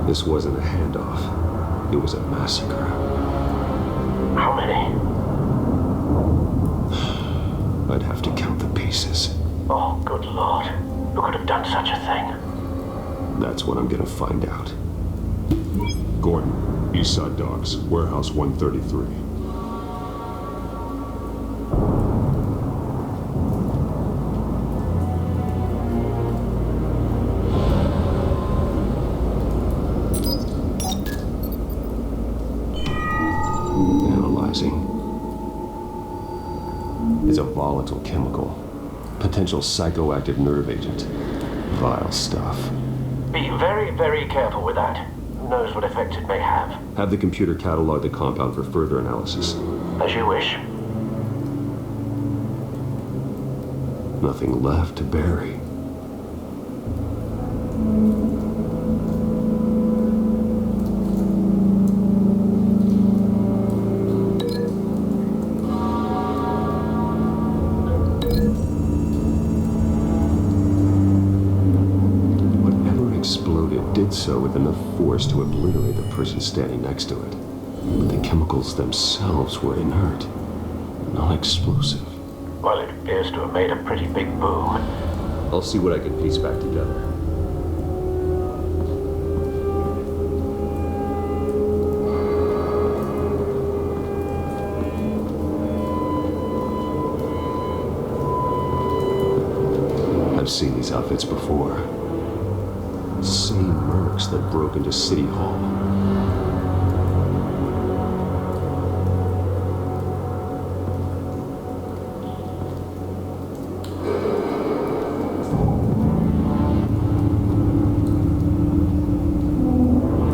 This wasn't a handoff. It was a massacre. How many? I'd have to count the pieces. Oh, good Lord. Who could have done such a thing? That's what I'm gonna find out. Gordon, Eastside Docks, Warehouse 133. It's a volatile chemical. Potential psychoactive nerve agent. Vile stuff. Be very, very careful with that. Who knows what effect it may have. Have the computer catalog the compound for further analysis. As you wish. Nothing left to bury. Did so with enough force to obliterate the person standing next to it. But the chemicals themselves were inert, non-explosive. Well, it appears to have made a pretty big boom. I'll see what I can piece back together. I've seen these outfits before. Same mercs that broke into City Hall.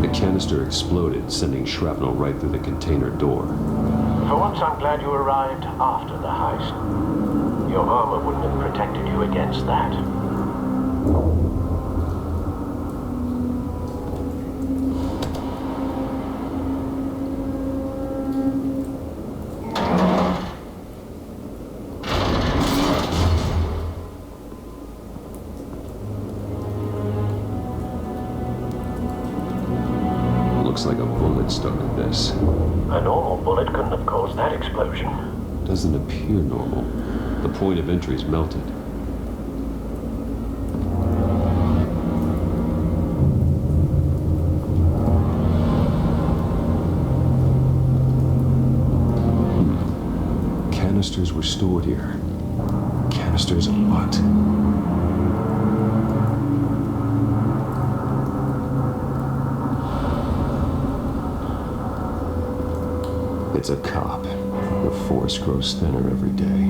The canister exploded, sending shrapnel right through the container door. For once, I'm glad you arrived after the heist. Your armor wouldn't have protected you against that. Looks like a bullet started this. A normal bullet couldn't have caused that explosion. Doesn't appear normal. The point of entry's melted. Canisters were stored here. Canisters of what? It's a cop. The force grows thinner every day.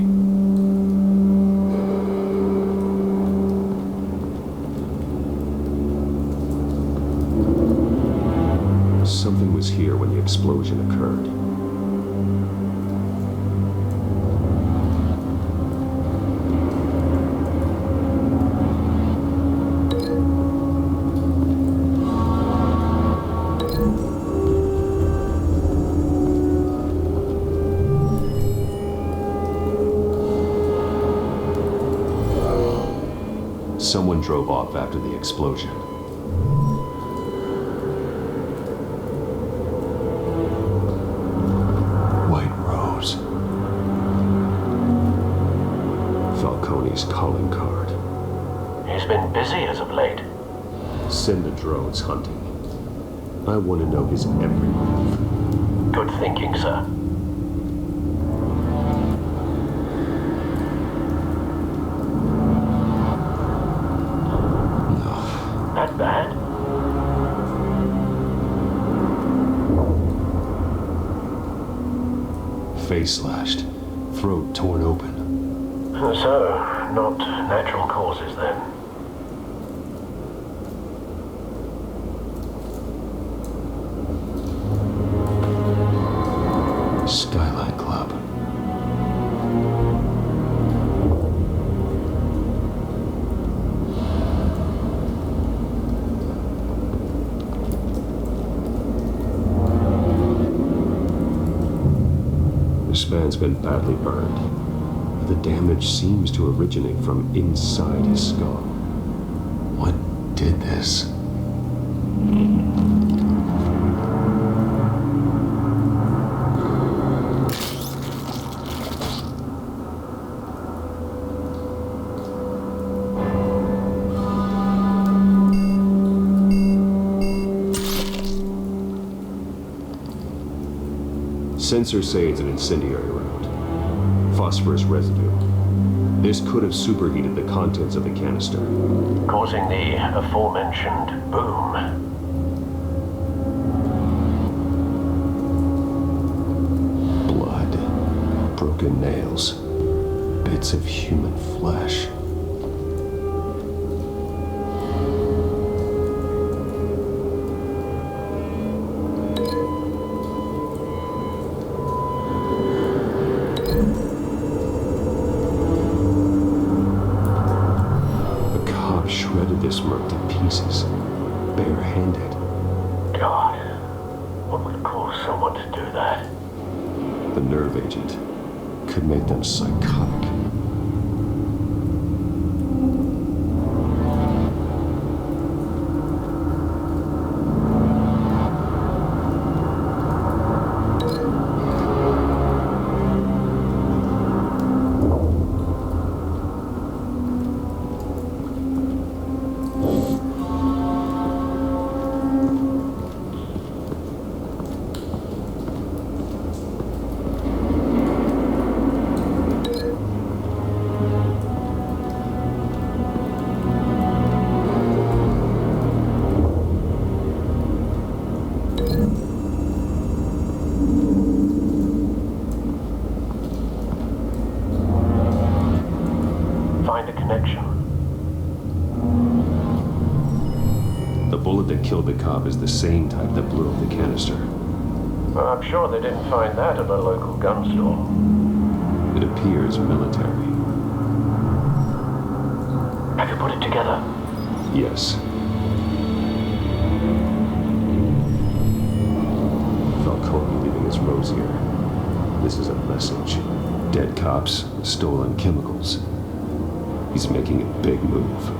Something was here when the explosion occurred. someone drove off after the explosion. White Rose. Falcone's calling card. He's been busy as of late. Send the drones hunting. I want to know his every move. Good thinking, sir. That bad? Face slashed, throat torn open. So, not natural causes then. Skyline Club. This man's been badly burned. The damage seems to originate from inside his skull. What did this? Sensors say it's an incendiary round. Phosphorus residue. This could have superheated the contents of the canister, causing the aforementioned boom. Blood, broken nails, bits of human flesh. This merc to pieces, bare-handed. God, what would cause someone to do that? The nerve agent could make them psychotic. Killed the cop is the same type that blew up the canister. Well, I'm sure they didn't find that at a local gun store. It appears military. Have you put it together? Yes. Falcone leaving his rosier. This is a message. Dead cops, stolen chemicals. He's making a big move.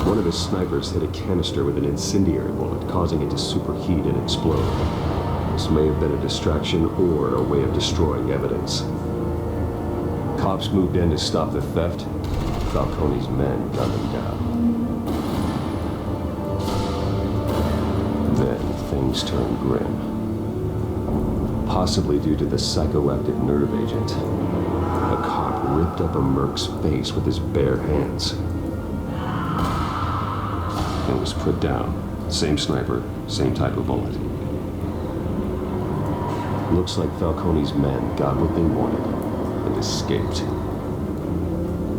One of his snipers hit a canister with an incendiary bullet, causing it to superheat and explode. This may have been a distraction or a way of destroying evidence. Cops moved in to stop the theft. Falcone's men gunned him down. Then things turned grim. Possibly due to the psychoactive nerve agent. A cop ripped up a merc's face with his bare hands. It was put down. Same sniper, same type of bullet. Looks like Falcone's men got what they wanted and escaped.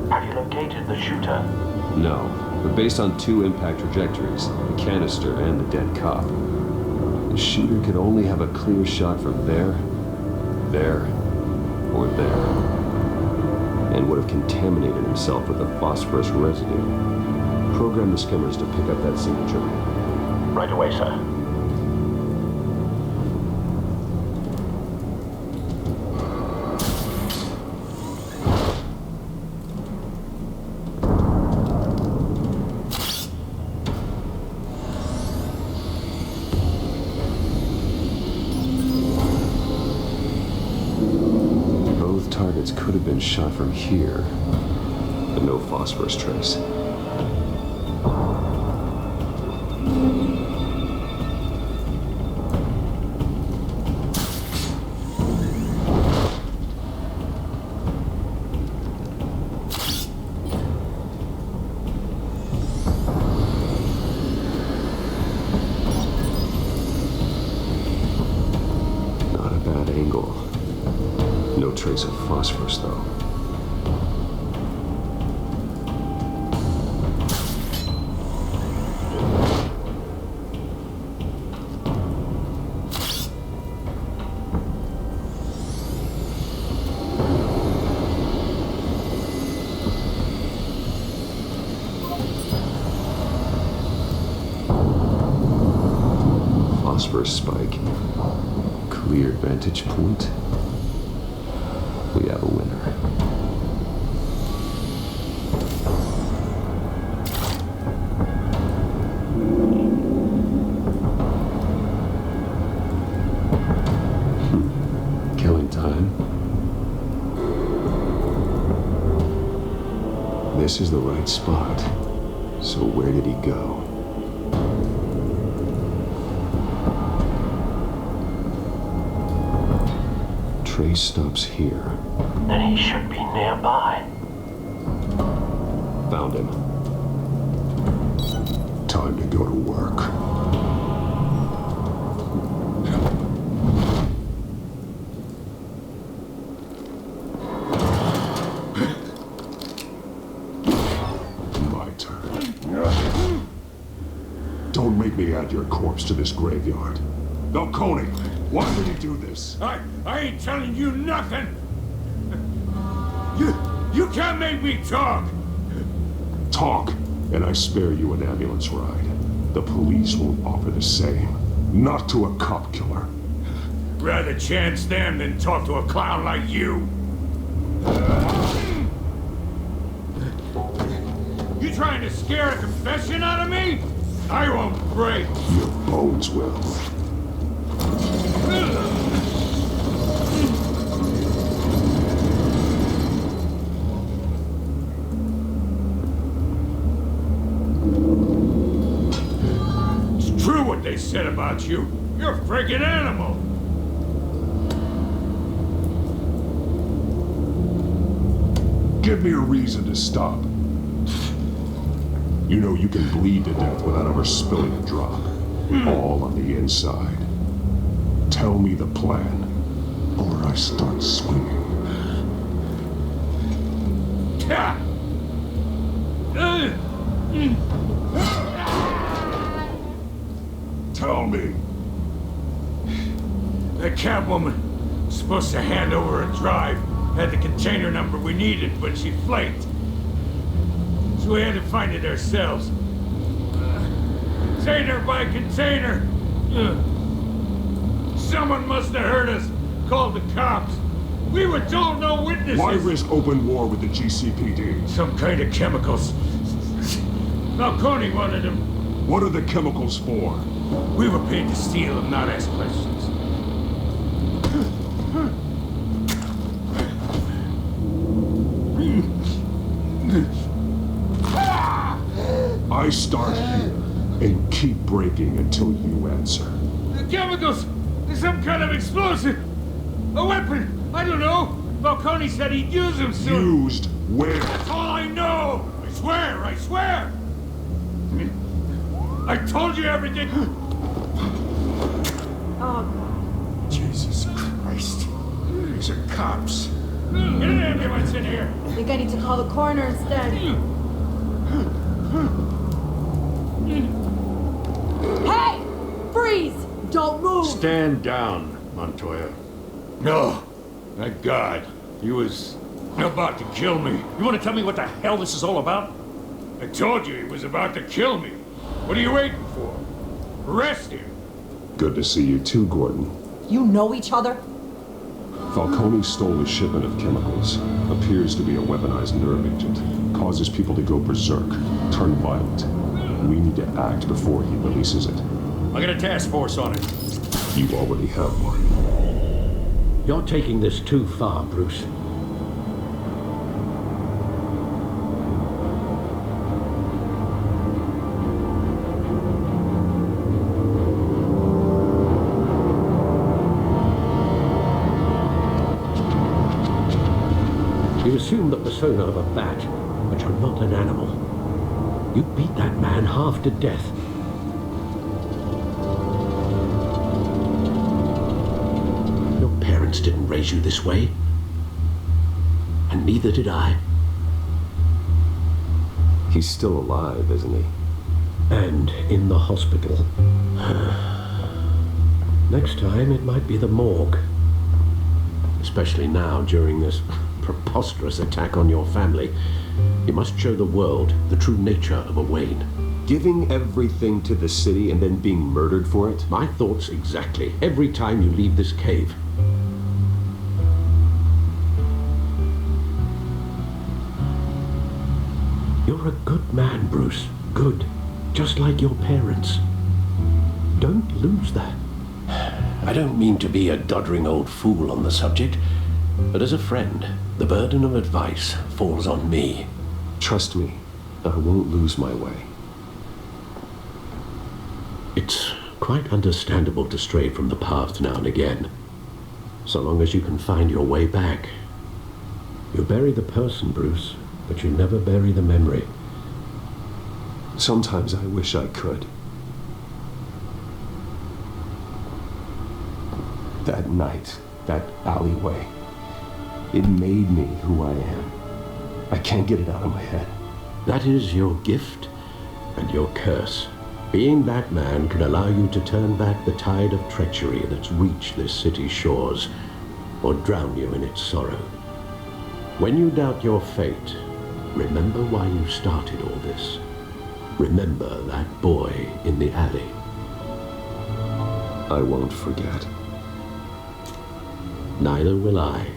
Have you located the shooter? No, but based on two impact trajectories, the canister and the dead cop, the shooter could only have a clear shot from there, or there, and would have contaminated himself with the phosphorus residue. Program the skimmers to pick up that signature. Right away, sir. bullets could have been shot from here, but no phosphorus trace. Trace of phosphorus, though. Phosphorus spike. Clear vantage point. We have a winner. Killing time. This is the right spot. So where did he go? Trace stops here. Then he should be nearby. Found him. Time to go to work. My turn. Don't make me add your corpse to this graveyard. Falcone, why did he do this? I ain't telling you nothing. You can't make me talk. Talk, and I spare you an ambulance ride. The police won't offer the same. Not to a cop killer. Rather chance them than talk to a clown like you. You trying to scare a confession out of me? I won't break. Your bones will. It's true what they said about you. You're a freaking animal. Give me a reason to stop. You know you can bleed to death without ever spilling a drop. All on the inside. Tell me the plan, or I start swinging. Tell me. The Catwoman was supposed to hand over a drive. Had the container number we needed, but she flaked. So we had to find it ourselves. Container by container. Someone must have heard us. Called the cops. We were told no witnesses. Why risk open war with the GCPD? Some kind of chemicals. Falcone wanted them. What are the chemicals for? We were paid to steal them, not ask questions. I start here and keep breaking until you answer. The chemicals! There's some kind of explosive! A weapon! I don't know! Falcone said he'd use them soon! Used where? That's all I know! I swear! I swear! I told you everything! Oh. Jesus Christ. These are cops. Get an ambulance in here! I think I need to call the coroner instead. Hey! Freeze! Don't move! Stand down, Montoya. No. Thank God. He was about to kill me. You want to tell me what the hell this is all about? I told you he was about to kill me. What are you waiting for? Arrest him. Good to see you too, Gordon. You know each other? Falcone stole a shipment of chemicals. Appears to be a weaponized nerve agent. Causes people to go berserk, turn violent. We need to act before he releases it. I got a task force on it. You already have one. You're taking this too far, Bruce. assumed the persona of a bat, but you're not an animal. You beat that man half to death. Your parents didn't raise you this way. And neither did I. He's still alive, isn't he? And in the hospital. Next time, it might be the morgue. Especially now, during this preposterous attack on your family. You must show the world the true nature of a Wayne. Giving everything to the city and then being murdered for it? My thoughts exactly. Every time you leave this cave. You're a good man, Bruce. Good. Just like your parents. Don't lose that. I don't mean to be a doddering old fool on the subject, but as a friend, the burden of advice falls on me. Trust me, I won't lose my way. It's quite understandable to stray from the path now and again, so long as you can find your way back. You bury the person, Bruce, but you never bury the memory. Sometimes I wish I could. That night, that alleyway, it made me who I am. I can't get it out of my head. That is your gift and your curse. Being Batman can allow you to turn back the tide of treachery that's reached this city's shores, or drown you in its sorrow. When you doubt your fate, remember why you started all this. Remember that boy in the alley. I won't forget. Neither will I.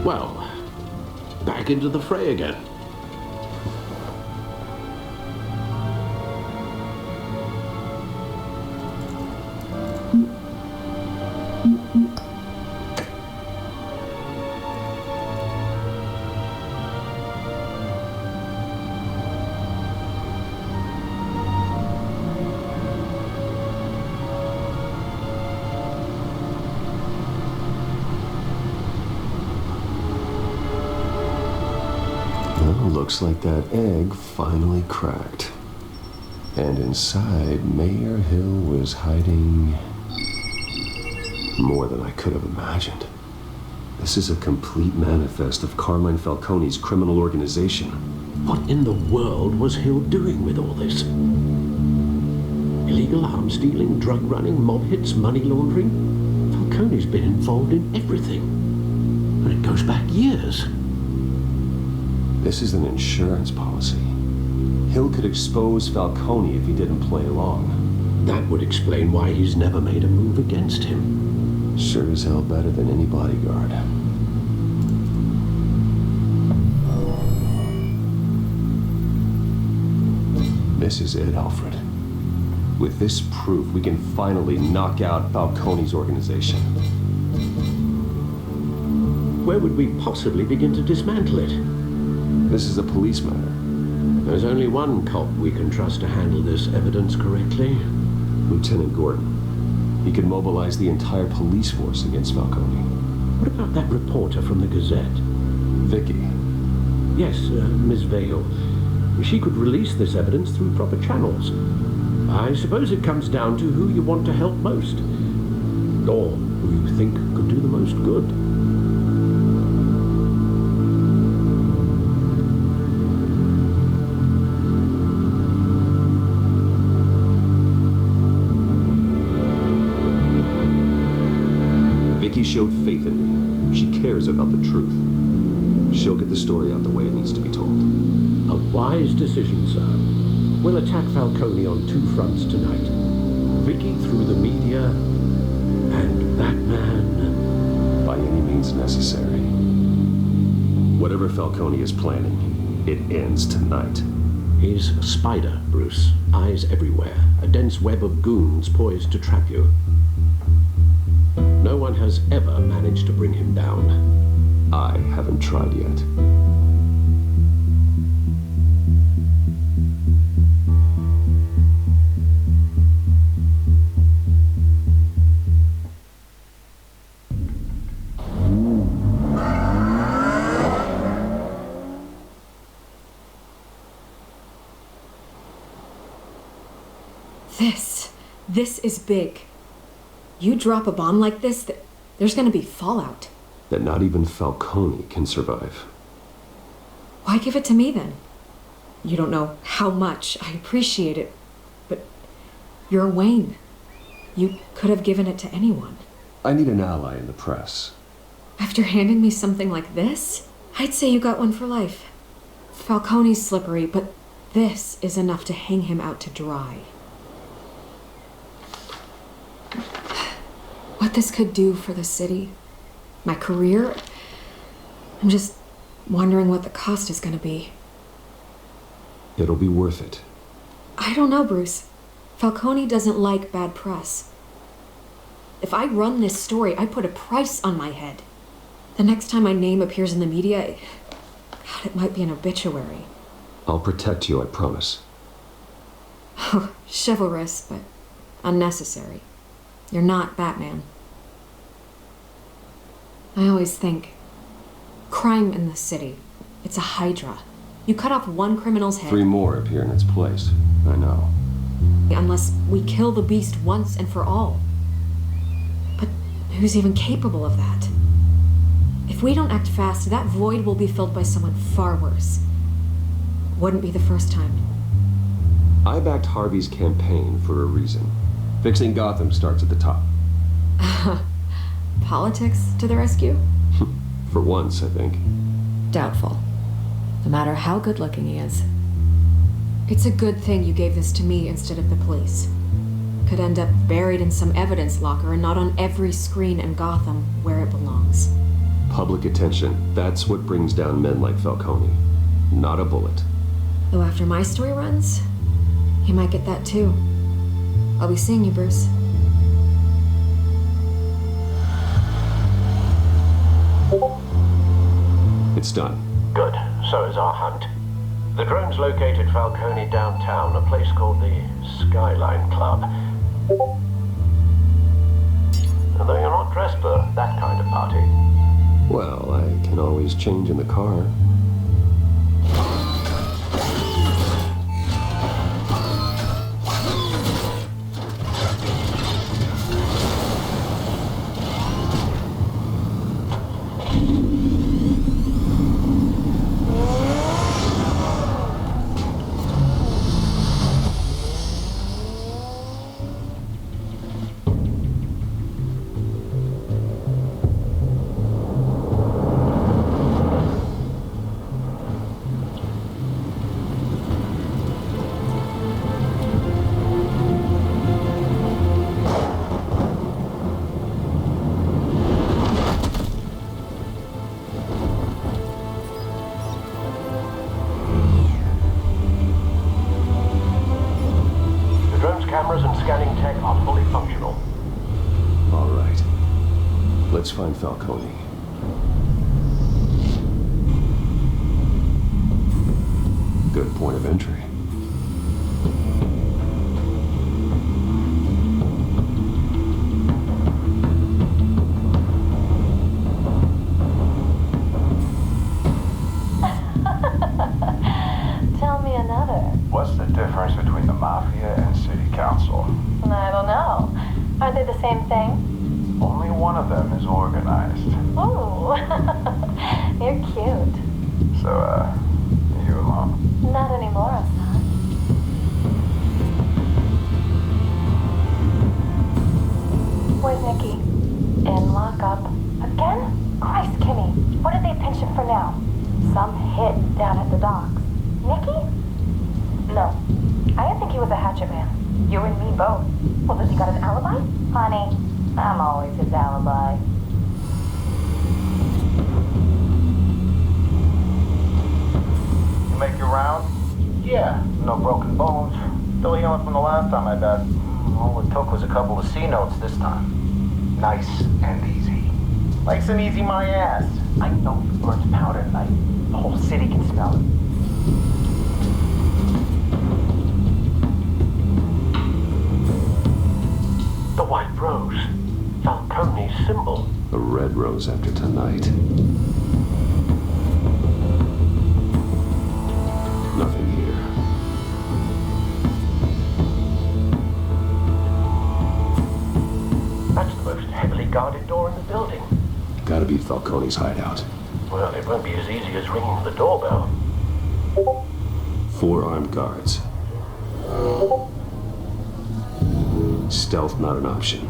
Well, back into the fray again. Looks like that egg finally cracked. And inside, Mayor Hill was hiding more than I could have imagined. This is a complete manifest of Carmine Falcone's criminal organization. What in the world was Hill doing with all this? Illegal arms stealing, drug running, mob hits, money laundering? Falcone's been involved in everything. And it goes back years. This is an insurance policy. Hill could expose Falcone if he didn't play along. That would explain why he's never made a move against him. Sure as hell better than any bodyguard. This is it, Alfred. With this proof, we can finally knock out Falcone's organization. Where would we possibly begin to dismantle it? This is a police matter. There's only one cop we can trust to handle this evidence correctly. Lieutenant Gordon. He could mobilize the entire police force against Falcone. What about that reporter from the Gazette? Vicky. Yes, Miss Vale. She could release this evidence through proper channels. I suppose it comes down to who you want to help most. Or who you think could do the most good. Vicky showed faith in me. She cares about the truth. She'll get the story out the way it needs to be told. A wise decision, sir. We'll attack Falcone on two fronts tonight. Vicky through the media, and Batman by any means necessary. Whatever Falcone is planning, it ends tonight. He's a spider, Bruce. Eyes everywhere. A dense web of goons poised to trap you. No one has ever managed to bring him down. I haven't tried yet. This is big. You drop a bomb like this, there's gonna be fallout. That not even Falcone can survive. Why give it to me then? You don't know how much I appreciate it, but you're Wayne. You could have given it to anyone. I need an ally in the press. After handing me something like this, I'd say you got one for life. Falcone's slippery, but this is enough to hang him out to dry. What this could do for the city, my career, I'm just wondering what the cost is gonna be. It'll be worth it. I don't know, Bruce. Falcone doesn't like bad press. If I run this story, I put a price on my head. The next time my name appears in the media, God, it might be an obituary. I'll protect you, I promise. Oh, chivalrous, but unnecessary. You're not Batman. I always think, crime in the city, it's a hydra. You cut off one criminal's head. 3 more appear in its place. I know. Unless we kill the beast once and for all. But who's even capable of that? If we don't act fast, that void will be filled by someone far worse. Wouldn't be the first time. I backed Harvey's campaign for a reason. Fixing Gotham starts at the top. Politics to the rescue? For once, I think. Doubtful. No matter how good-looking he is. It's a good thing you gave this to me instead of the police. Could end up buried in some evidence locker and not on every screen in Gotham where it belongs. Public attention, that's what brings down men like Falcone. Not a bullet. Though after my story runs, he might get that too. I'll be seeing you, Bruce. It's done. Good. So is our hunt. The drone's located Falcone downtown, a place called the Skyline Club. Although you're not dressed for that kind of party. Well, I can always change in the car. Cameras and scanning tech are fully functional. All right. Let's find Falcone. Good point of entry. Tell me another. What's the difference between the Mafia and City Council? I don't know. Aren't they the same thing? Only one of them is organized. Ooh, you're cute. So, you alone? Not anymore, I'm not. Where's Nikki? In lockup. Again? Christ, Kimmy. What did they pinch him for now? Some hit down at the docks. Nikki? No. I didn't think he was a hatchet man. You and me both. Well, does he got an alibi? Honey, I'm always his alibi. You make your round? Yeah, no broken bones. Still healing from the last time I died. All it took was a couple of C notes this time. Nice and easy. Nice and easy my ass. I know he burns powder tonight. The whole city can smell it. The white rose. Falcone's symbol. A red rose after tonight. Nothing here. guarded door in the building. Gotta be Falcone's hideout. Well, it won't be as easy as ringing the doorbell. 4 armed guards. Stealth not an option.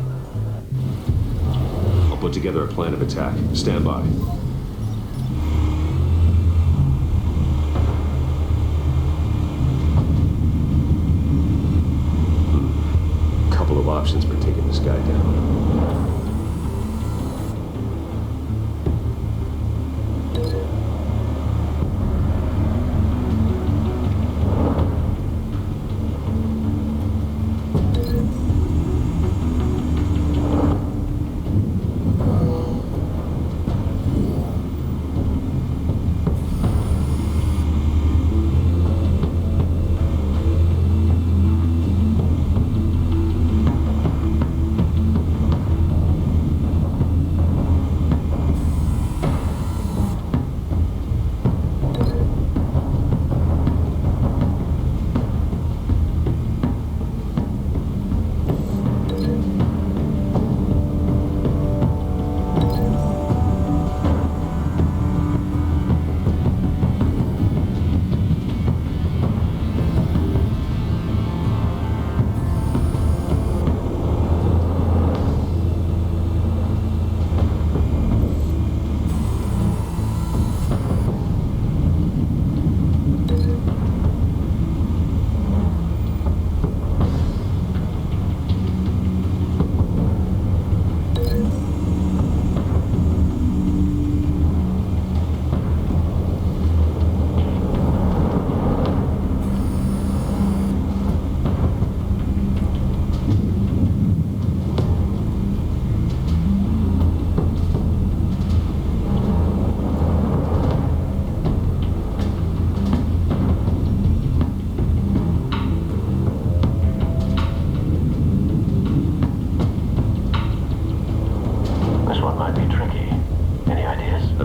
I'll put together a plan of attack. Stand by. Couple of options for taking this guy down.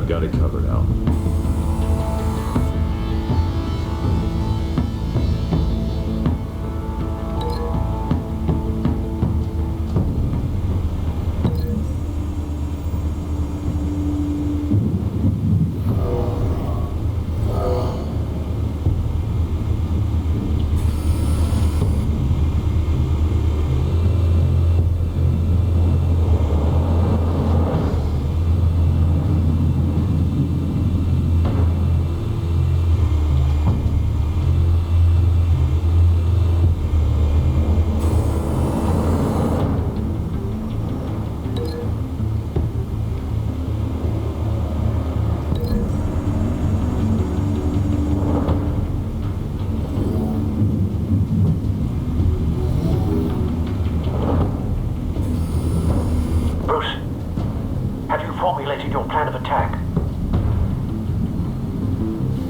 Got it covered, Al. Formulated your plan of attack.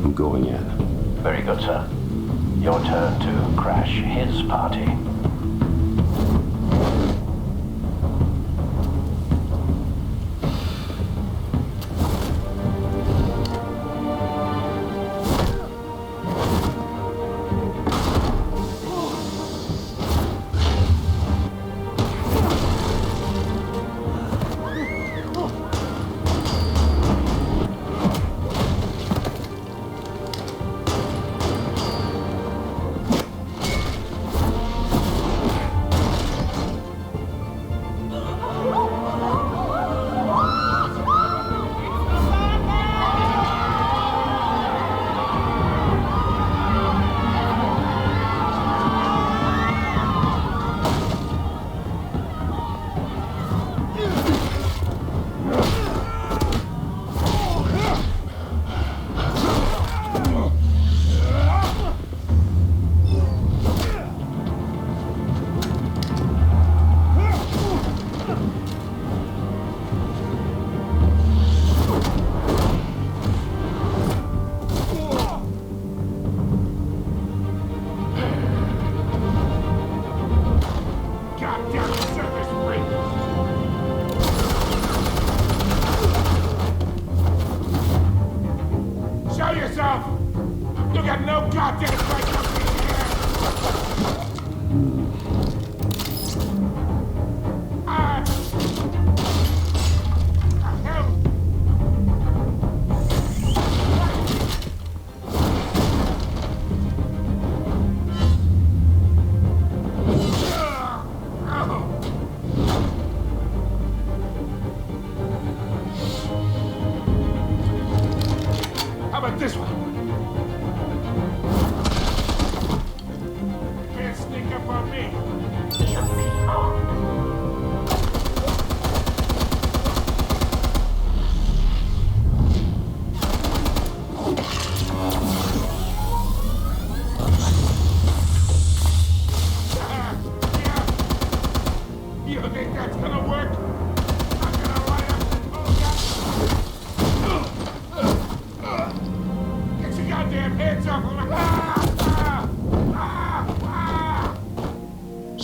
I'm going in. Very good, sir. Your turn to crash his party.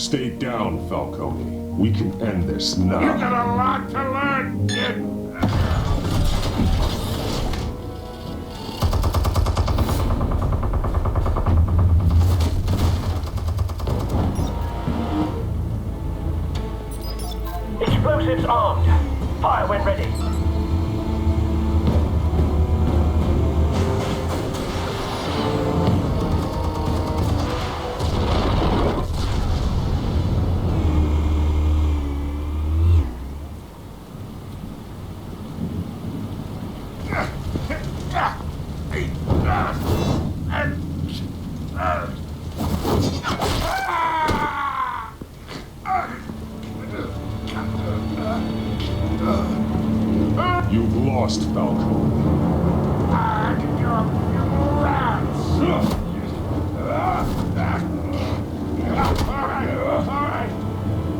Stay down, Falcone. We can end this now. You got a lot to learn, kid. Explosives armed. Fire when ready. You've lost, Falcone.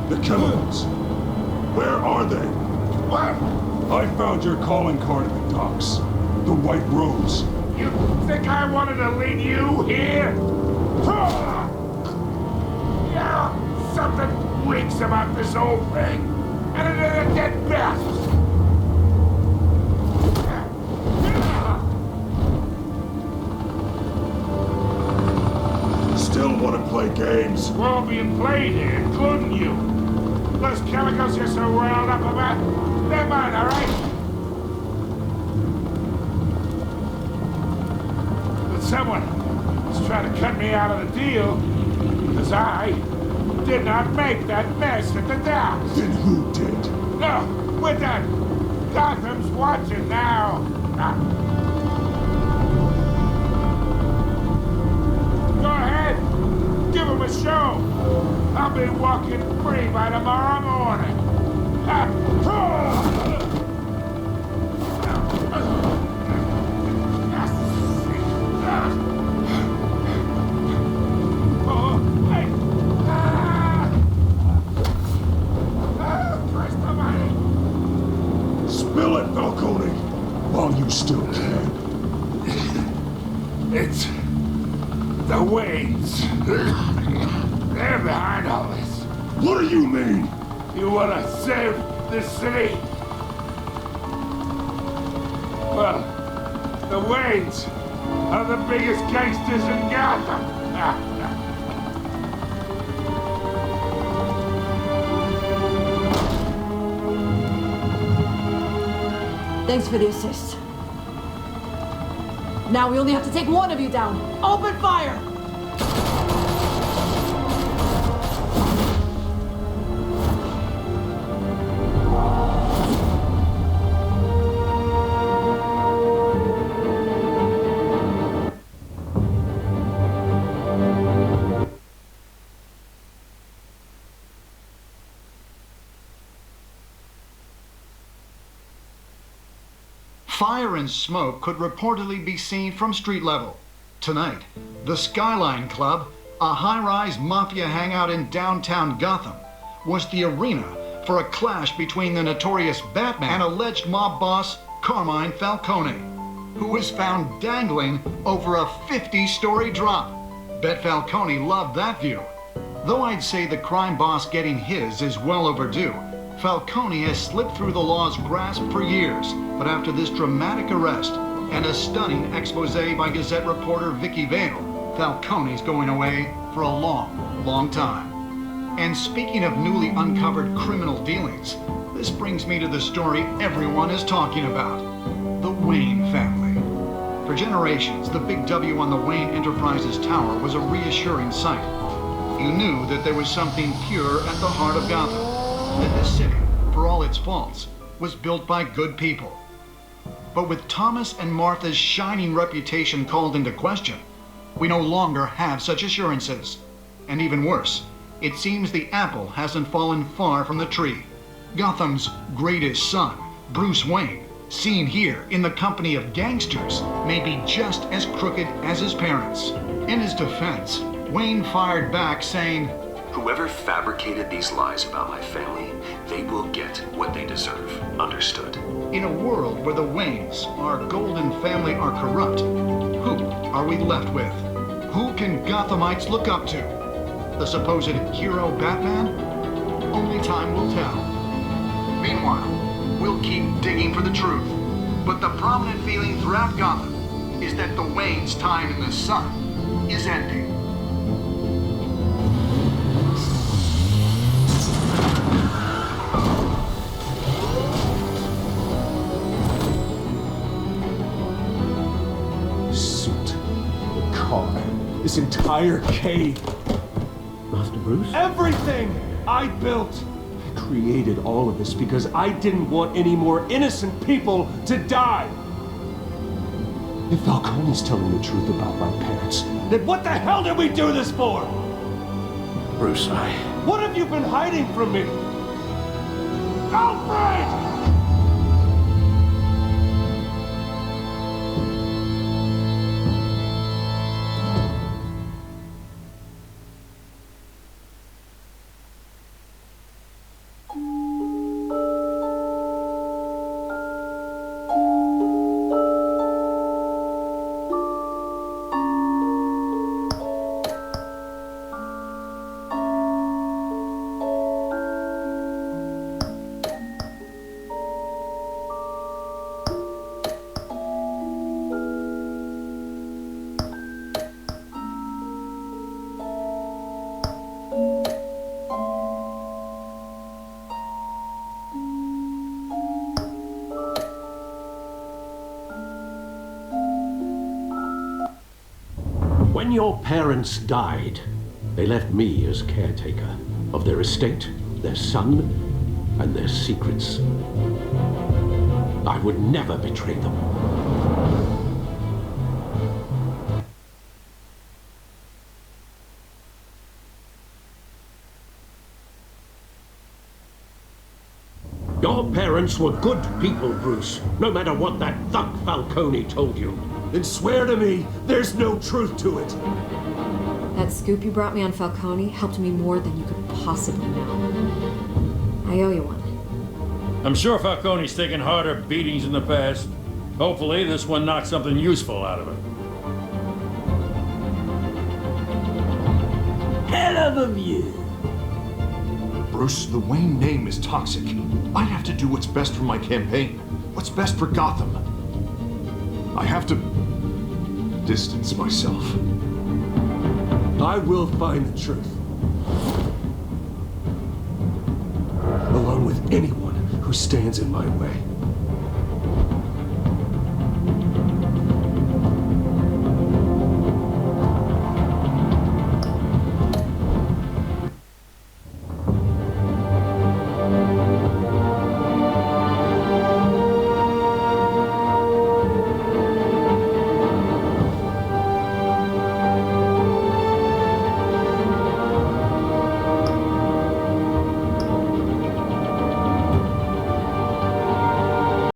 The chemicals. Where are they? What? I found your calling card at the docks. The White Rose. You think I wanted to lead you here? Yeah, something reeks about this old thing. And it is at best. Still want to play games? We're all being played here, including you. Those chemicals you're so riled up about, they're mine, all right? But someone is trying to cut me out of the deal because I did not make that mess at the docks. Then who did? No, we're done. Gotham's watching now. Go ahead. Give him a show. I'll be walking free by tomorrow morning. Spill it, Falcone, while you still can. It's the Waynes. They're behind all this. What do you mean? You want to save this city? Well, the Waynes are the biggest gangsters in Gotham. Thanks for the assist. Now we only have to take one of you down. Open fire! Fire and smoke could reportedly be seen from street level. Tonight, the Skyline Club, a high-rise mafia hangout in downtown Gotham, was the arena for a clash between the notorious Batman and alleged mob boss Carmine Falcone, who was found dangling over a 50-story drop. Bet Falcone loved that view. Though I'd say the crime boss getting his is well overdue, Falcone has slipped through the law's grasp for years, but after this dramatic arrest and a stunning expose by Gazette reporter Vicky Vale, Falcone's going away for a long, long time. And speaking of newly uncovered criminal dealings, this brings me to the story everyone is talking about, the Wayne family. For generations, the big W on the Wayne Enterprises tower was a reassuring sight. You knew that there was something pure at the heart of Gotham, that this city, for all its faults, was built by good people. But with Thomas and Martha's shining reputation called into question, we no longer have such assurances. And even worse, it seems the apple hasn't fallen far from the tree. Gotham's greatest son, Bruce Wayne, seen here in the company of gangsters, may be just as crooked as his parents. In his defense, Wayne fired back saying, "Whoever fabricated these lies about my family, they will get what they deserve. Understood?" In a world where the Waynes, our golden family, are corrupt, who are we left with? Who can Gothamites look up to? The supposed hero Batman? Only time will tell. Meanwhile, we'll keep digging for the truth. But the prominent feeling throughout Gotham is that the Wayne's time in the sun is ending. This entire cave. Master Bruce? Everything I built. I created all of this because I didn't want any more innocent people to die. If Falcone's telling the truth about my parents, then what the hell did we do this for? Bruce, What have you been hiding from me? Alfred! When your parents died, they left me as caretaker of their estate, their son, and their secrets. I would never betray them. Your parents were good people, Bruce, no matter what that thug Falcone told you. Then swear to me there's no truth to it. That scoop you brought me on Falcone helped me more than you could possibly know. I owe you one. I'm sure Falcone's taken harder beatings in the past. Hopefully this one knocked something useful out of it. Hell of a view. Bruce, the Wayne name is toxic. I have to do what's best for my campaign. What's best for Gotham. I have to distance myself. I will find the truth. Along with anyone who stands in my way.